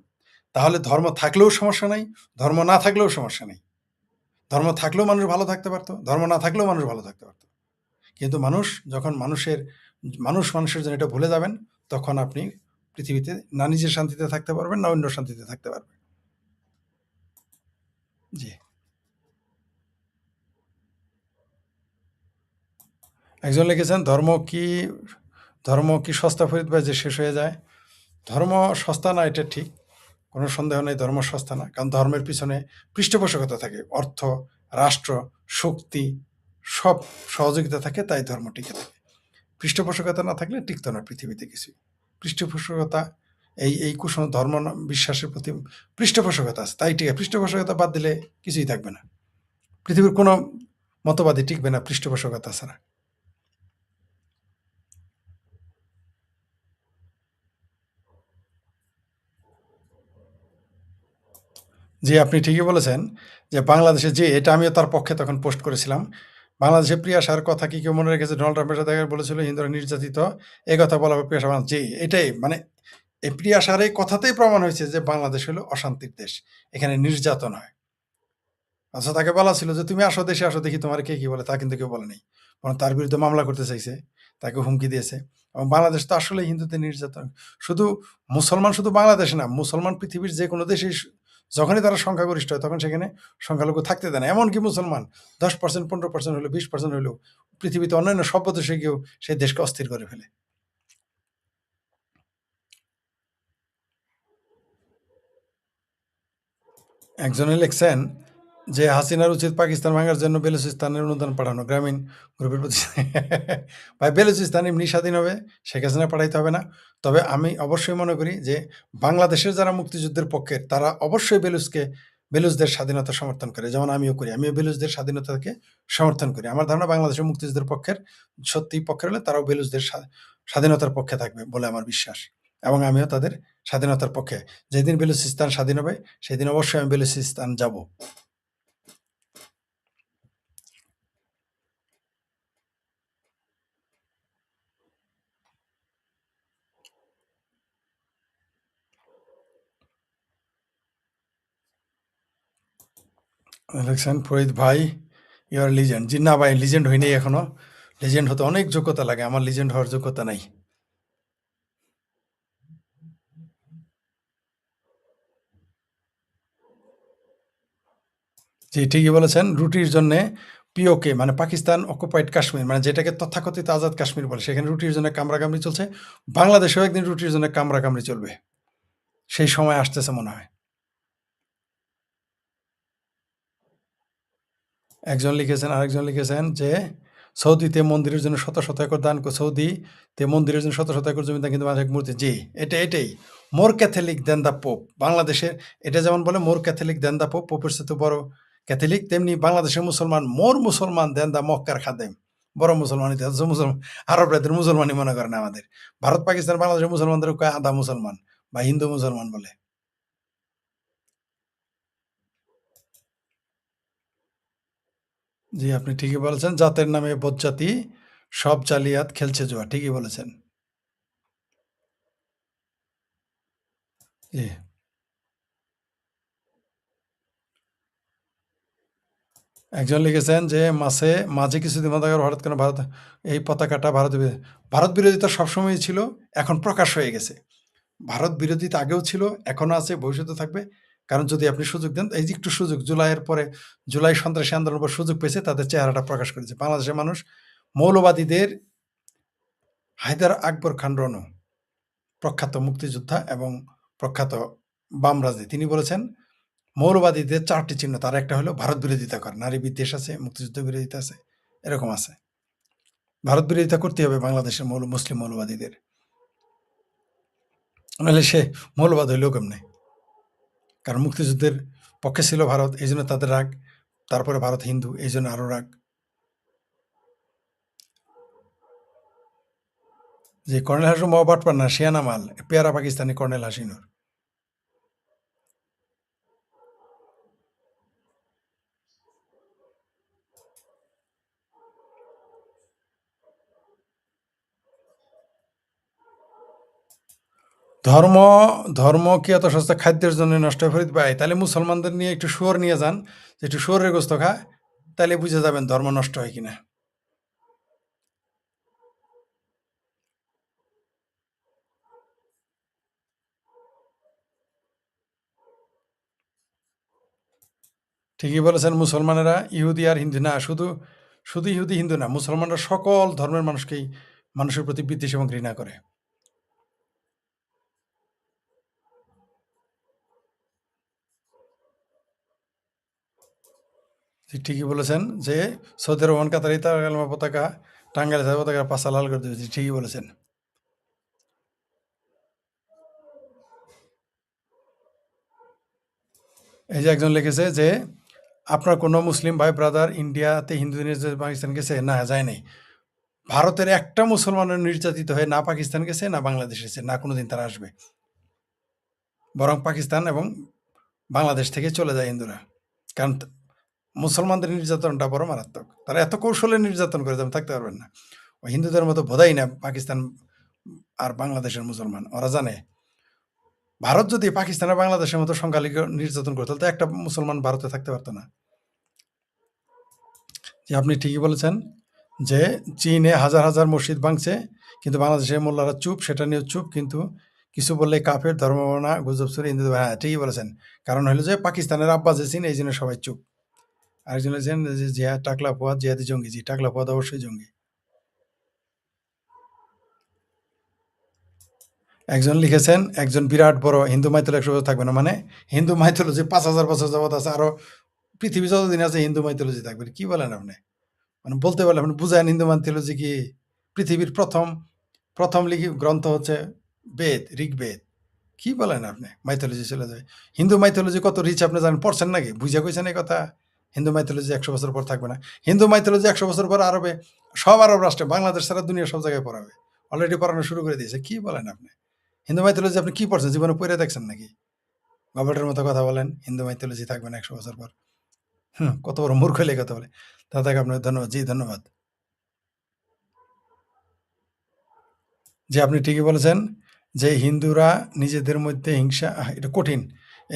তাহলে ধর্ম থাকলেও সমস্যা নাই, ধর্ম না থাকলেও সমস্যা নেই। ধর্ম থাকলেও মানুষ ভালো থাকতে পারত, ধর্ম না থাকলেও মানুষ ভালো থাকতে পারত। কিন্তু মানুষ যখন মানুষ মানুষের জন্য এটা ভুলে যাবেন, তখন আপনি পৃথিবীতে না নিজে শান্তিতে থাকতে পারবেন, না অন্য শান্তিতে থাকতে পারবেন। জি। একজন লিখেছেন, ধর্ম কি সস্তা ফরিদ ভাই যে শেষ হয়ে যায়? ধর্ম সস্তা না, এটা ঠিক। কোনো সন্দেহ নেই ধর্ম সস্তা না। কারণ ধর্মের পিছনে পৃষ্ঠপোষকতা থাকে। অর্থ, রাষ্ট্র, শক্তি সব সহযোগিতা থাকে, তাই ধর্ম টিকে থাকে। পৃষ্ঠপোষকতা না থাকলে টিকতো না পৃথিবীতে কিছুই। পৃষ্ঠপোষকতা, এই ধর্ম বিশ্বাসের প্রতি পৃষ্ঠপোষকতা আছে, তাই টিকে। পৃষ্ঠপোষকতা বাদ দিলে কিছুই থাকবে না। পৃথিবীর কোনো মতবাদই টিকবে না পৃষ্ঠপোষকতা ছাড়া। জি, আপনি ঠিকই বলেছেন যে বাংলাদেশে, জি, এটা আমিও তার পক্ষে তখন পোস্ট করেছিলাম। বাংলাদেশে প্রিয়া শাহর কথা কি কেউ মনে রেখেছে? ডোনাল্ড ট্রাম্পের সাথে দেখা বলেছিল হিন্দুরা নির্যাতিত। এই কথা বলা হবে প্রিয়া শাহ, জি, এটাই মানে এই প্রিয়া শাহর এই কথাতেই প্রমাণ হয়েছে যে বাংলাদেশ হলো অশান্তির দেশ। এখানে নির্যাতন হয়। আচ্ছা, তাকে বলা ছিল যে তুমি আসো, দেশে আসো, দেখি তোমার কে কি বলে। তা কিন্তু কেউ বলে নাই। বরং তার বিরুদ্ধে মামলা করতে চাইছে। তাকে হুমকি দিয়েছে। এবং বাংলাদেশ তো আসলেই হিন্দুদের নির্যাতন। শুধু মুসলমান, শুধু বাংলাদেশে না, মুসলমান পৃথিবীর যেকোনো দেশেই যখনই তারা সংখ্যাগরিষ্ঠ হয় তখন সেখানে সংখ্যালঘু থাকতে দেয় না। এমনকি মুসলমান 10% 15% হলেও 20% হলেও পৃথিবীতে অন্যান্য সভ্য দেশে গিয়েও সেই দেশকে অস্থির করে ফেলে। একজনে লিখছেন যে হাসিনার উচিত পাকিস্তান ভাঙার জন্য বেলুচিস্তানের অনুদান পাঠানো, গ্রামীণ গ্রুপের প্রতি। ভাই, বেলুচিস্তান এমনি স্বাধীন হবে, শেখ হাসিনা পাঠাইতে হবে না। তবে আমি অবশ্যই মনে করি যে বাংলাদেশের যারা মুক্তিযুদ্ধের পক্ষের তারা অবশ্যই বেলুচদের স্বাধীনতা সমর্থন করে, যেমন আমিও করি। আমিও বেলুচদের স্বাধীনতাকে সমর্থন করি। আমার ধারণা বাংলাদেশের মুক্তিযুদ্ধের পক্ষের সত্যিই পক্ষের হলে তারাও বেলুচদের স্বাধীনতার পক্ষে থাকবে বলে আমার বিশ্বাস। এবং আমিও তাদের স্বাধীনতার পক্ষে। যেদিন বেলুচিস্তান স্বাধীন হবে সেদিন অবশ্যই আমি বেলুচিস্তান যাব। দেখছেন ফরিদ ভাই, ইউ আর লিজেন্ড। জি না ভাই, লিজেন্ড হইনি এখনো। লিজেন্ড হতে অনেক যোগ্যতা লাগে, আমার লিজেন্ড হওয়ার যোগ্যতা নাই। জি, ঠিকই বলেছেন। রুটির জন্যে পিওকে মানে পাকিস্তান অকুপাইড কাশ্মীর, মানে যেটাকে তথাকথিত আজাদ কাশ্মীর বলে, সেখানে রুটির জন্য কামড়াকামড়ি চলছে। বাংলাদেশেও একদিন রুটির জন্য কামড়াকামড়ি চলবে। সেই সময় আসতেছে মনে হয়। আরেকজন লিখেছেন যে সৌদিতে মন্দিরের জন্য শত শত একর দান সৌদিতে মন্দিরের জন্য শত শত একর জমি দান, কিন্তু বাংলাদেশ মূর্তি। জি, এটাই more Catholic then the pope. বাংলাদেশের এটা যেমন বলে more Catholic then the pope, পোপের সাথে বড় ক্যাথলিক, তেমনি বাংলাদেশের মুসলমান মোর মুসলমান দেন দ্য মক্কার খাদেম। বড় মুসলমানই তো, মুসলমান আরবরা এদের মুসলমানই মনে করেন আমাদের। ভারত পাকিস্তান বাংলাদেশের মুসলমানদের কয় আধা মুসলমান বা হিন্দু মুসলমান বলে। জি, আপনি ঠিকই বলেছেন। জাতের নামে বজ্জাতি, সব জালিয়াত খেলছে জুয়া। ঠিকই বলেছেন। জি। একজন লিখেছেন যে মাঝে কিছুদিন মধ্যে ভারত কেন ভারত এই পতাকাটা ভারত বিরোধিতা সবসময়ই ছিল, এখন প্রকাশ হয়ে গেছে। ভারত বিরোধিতা আগেও ছিল, এখনো আছে, ভবিষ্যতে থাকবে। কারণ যদি আপনি সুযোগ দেন, এই যে একটু সুযোগ, জুলাইয়ের পরে জুলাই সন্ত্রাসী আন্দোলনের পর সুযোগ পেয়েছে, তাদের চেহারাটা প্রকাশ করেছে। বাংলাদেশের মানুষ মৌলবাদীদের, হায়দার আকবর খান রনু, প্রখ্যাত মুক্তিযোদ্ধা এবং প্রখ্যাত বামরাজনী, তিনি বলেছেন মৌলবাদীদের ৪টি চিহ্ন। তার একটা হলো ভারত বিরোধিতা করে, নারী বিদ্বেষ আছে, মুক্তিযুদ্ধ বিরোধিতা আছে, এরকম আছে। ভারত বিরোধিতা করতে হবে বাংলাদেশের মুসলিম মৌলবাদীদের। নাহলে সে মৌলবাদ হইলেও কেমনে? কারণ মুক্তিযুদ্ধের পক্ষে ছিল ভারত, এই জন্য তাদের রাগ। তারপরে ভারত হিন্দু, এই জন্য আরও রাগ। যে কর্নেল হাসিম মহাবাটপার না, শিয়ানা মাল, পেয়ারা পাকিস্তানি কর্নেল হাসিনুর। ধর্ম ধর্ম কি এত সস্তা? খাদ্যের জন্য নষ্ট হয়ে ফরিদ ভাই, তাহলে মুসলমানদের নিয়ে একটু শুয়োর নিয়ে যান, যে একটু শুয়োরের গোস্ত খায়, তাহলে বুঝে যাবেন ধর্ম নষ্ট হয় কিনা। ঠিকই বলেছেন। মুসলমানেরা ইহুদি আর হিন্দু না, শুধু শুধু ইহুদি, হিন্দু না, মুসলমানরা সকল ধর্মের মানুষের প্রতি বিদ্বেষ এবং ঘৃণা করে। ঠিকই বলেছেন যে সৌদি আরব, ওমান, কাতার, কালমা পতাকা, টাঙ্গাইল পতাকা পাশা লাল করে দিয়েছে। ঠিকই বলেছেন। এই যে একজন লিখেছে যে আপনার কোনো মুসলিম ভাই ব্রাদার ইন্ডিয়াতে হিন্দু নির্যাতিত পাকিস্তান গেছে? না, যায় নাই। ভারতের একটা মুসলমানের নির্যাতিত হয়ে না পাকিস্তান গেছে, না বাংলাদেশ এসেছে, না কোনোদিন তারা আসবে। বরং পাকিস্তান এবং বাংলাদেশ থেকে চলে যায় হিন্দুরা। কারণ মুসলমানদের নির্যাতনটা বড় মারাত্মক। তারা এত কৌশলে নির্যাতন করে যেমন থাকতে পারবেন না। ওই হিন্দুদের মতো বোধাই না পাকিস্তান আর বাংলাদেশের মুসলমান। ওরা জানে ভারত যদি পাকিস্তান আর বাংলাদেশের মতো সংখ্যালঘু নির্যাতন করতো, তাহলে একটা মুসলমান ভারতে থাকতে পারতো না। যে আপনি ঠিকই বলেছেন যে চীনে হাজার হাজার মসজিদ ভাঙছে, কিন্তু বাংলাদেশের মোল্লারা চুপ, সেটা নিয়েও চুপ। কিন্তু কিছু বললে কাফের, ধর্মভাবনা, গুজব ছড়িয়ে হিন্দু। হ্যাঁ, ঠিকই বলেছেন। কারণ হলো যে পাকিস্তানের আব্বাস যে চীন, এই জন্য সবাই চুপ। আরেকজন লিখেছেন যে জিয়া টাকলা ফুয়াদ জিহাদি জঙ্গি। জি, টাকলা ফুয়াদ অবশ্যই জঙ্গি। একজন লিখেছেন একজন বিরাট বড় হিন্দু মাইথোলজি 100 বছর থাকবে না, মানে হিন্দু মাইথোলজি 5000 বছর যাবত আছে, আরো পৃথিবী যতদিন আছে হিন্দু মাইথোলজি থাকবে। কি বলেন আপনি? মানে বলতে পারলে আপনি বুঝায়েন হিন্দু মাইথোলজি কি? পৃথিবীর প্রথম লিখি গ্রন্থ হচ্ছে বেদ, ঋগ্বেদ। কি বলেন আপনি? মাইথোলজি চলে যাবে। হিন্দু মাইথোলজি কত রিচ আপনি জানেন? পড়ছেন নাকি? বুঝা কইছেন এই কথা? হিন্দু মাইথোলজি 100 বছর পর থাকবে না। হিন্দু মাইথোলজি 100 বছর পর আরবে, সব আরব রাষ্ট্রে, বাংলাদেশ ছাড়া দুনিয়ার সব জায়গায় পড়াবে। অলরেডি পড়ানো শুরু করে দিয়েছে। কি বলেন আপনি? হিন্দু মাইথোলজি আপনি কি পড়ছেন? জীবনে পড়ে দেখছেন নাকি? গবেটের মতো কথা বলেন। হিন্দু মাইথোলজি থাকবে না 100 বছর পর। কত বড় মূর্খ হলে কথা বলে। তাকে আপনাকে ধন্যবাদ। জি, ধন্যবাদ। জি, আপনি ঠিকই বলেছেন যে হিন্দুরা নিজেদের মধ্যে হিংসা, এটা কঠিন।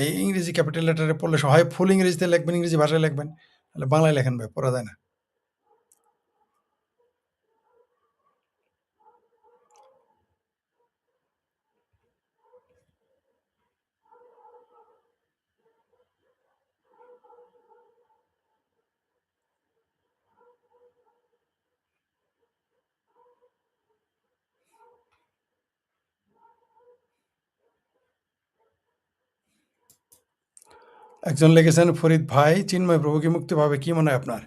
এই ইংরেজি ক্যাপিটাল লেটারে পড়লে হয় ফুল ইংরেজিতে লিখবেন, ইংরেজি ভাষায় লিখবেন। তাহলে বাংলায় লেখেন ভাই, পড়া যায় না। একজন লিখেছেন ফরিদ ভাই, চিন্ময় প্রভু কি মুক্তি পাবে? কি মনে হয় আপনার?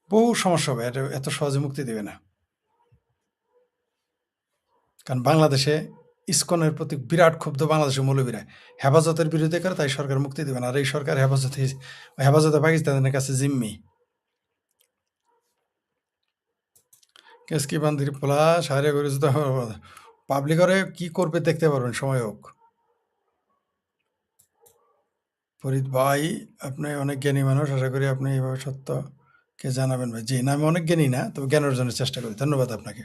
বহু সমস্যা হবে। এটা এত সহজে মুক্তি দেবে না। কারণ বাংলাদেশে ইসকনের প্রতি বিরাট ক্ষুব্ধ বাংলাদেশের মৌলবীরা। হেফাজতের বিরোধী করে, তাই সরকার মুক্তি দেবে না। আর এই সরকার হেফাজতে পাকিস্তানের কাছে জিম্মি। কেসকি বান্দির পোলা সাহায্য করেছে তো পাবলিকরে কি করবে দেখতে পারবেন, সময় হোক। ফরিদ ভাই, আপনি অনেক জ্ঞানী মানুষ। আশা করি আপনি এইভাবে সত্যকে জানাবেন ভাই। জি, না, আমি অনেক জ্ঞানী না, তবে জ্ঞান অর্জনের চেষ্টা করি। ধন্যবাদ আপনাকে।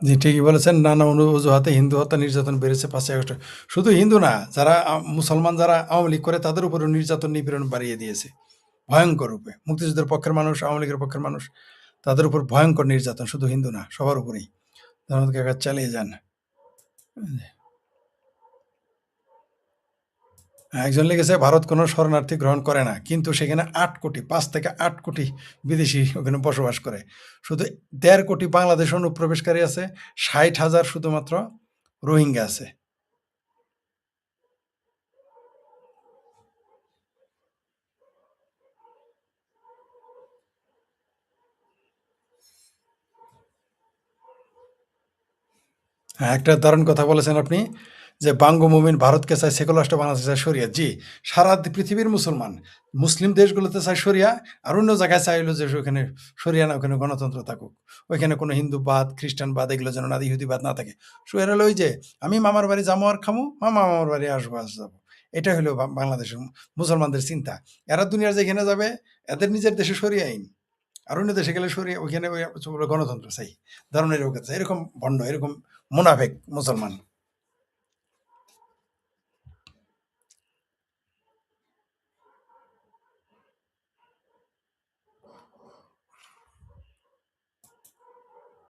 জি, ঠিকই বলেছেন। নানা অজুহাতে হিন্দু হত্যা নির্যাতন বেড়েছে 5ই আগস্টে। শুধু হিন্দু না, যারা মুসলমান যারা আওয়ামী লীগ করে তাদের উপরেও নির্যাতন নিপীড়ন বাড়িয়ে দিয়েছে ভয়ঙ্কর রূপে। মুক্তিযুদ্ধের পক্ষের মানুষ, আওয়ামী লীগের পক্ষের মানুষ, তাদের উপর ভয়ঙ্কর নির্যাতন। শুধু হিন্দু না, সবার উপরেই। ধন্যবাদ কাকা, চালিয়ে যান। একজন লিখেছে ভারত কোনো শরণার্থী গ্রহণ করে না, কিন্তু সেখানে 8 কোটি, 5 থেকে 8 কোটি বিদেশি ওখানে বসবাস করে। শুধু 1.5 কোটি বাংলাদেশ অনুপ্রবেশকারী আছে, 60,000 শুধুমাত্র রোহিঙ্গা আছে। হ্যাঁ, একটা দারুণ কথা বলেছেন আপনি যে বাঙ্গমুমিন ভারতকে চায় সেকুলার রাষ্ট্র, বাংলাদেশে চায় শরিয়া। জি, সারা পৃথিবীর মুসলমান, মুসলিম দেশগুলোতে চায় শরিয়া, আর অন্য জায়গায় চাই হলো যে ওখানে শরিয়া না, ওখানে গণতন্ত্র থাকুক। ওইখানে কোনো হিন্দুবাদ, খ্রিস্টানবাদ এগুলো যেন না, ইহুদিবাদ না থাকে। শরিয়া হলো ওই যে আমি মামার বাড়ি যাবো আর খামো, মামা মামার বাড়ি আসবো আর যাবো। এটা হলো বাংলাদেশের মুসলমানদের চিন্তা। এরা দুনিয়ার যেখানে যাবে, এদের নিজের দেশে শরিয়া আইন, আর অন্য দেশে গেলে সরিয়ে ওইখানে ওই গণতন্ত্র চাই। ধরনের এরকম ভণ্ড, এরকম মুনাফেক মুসলমান।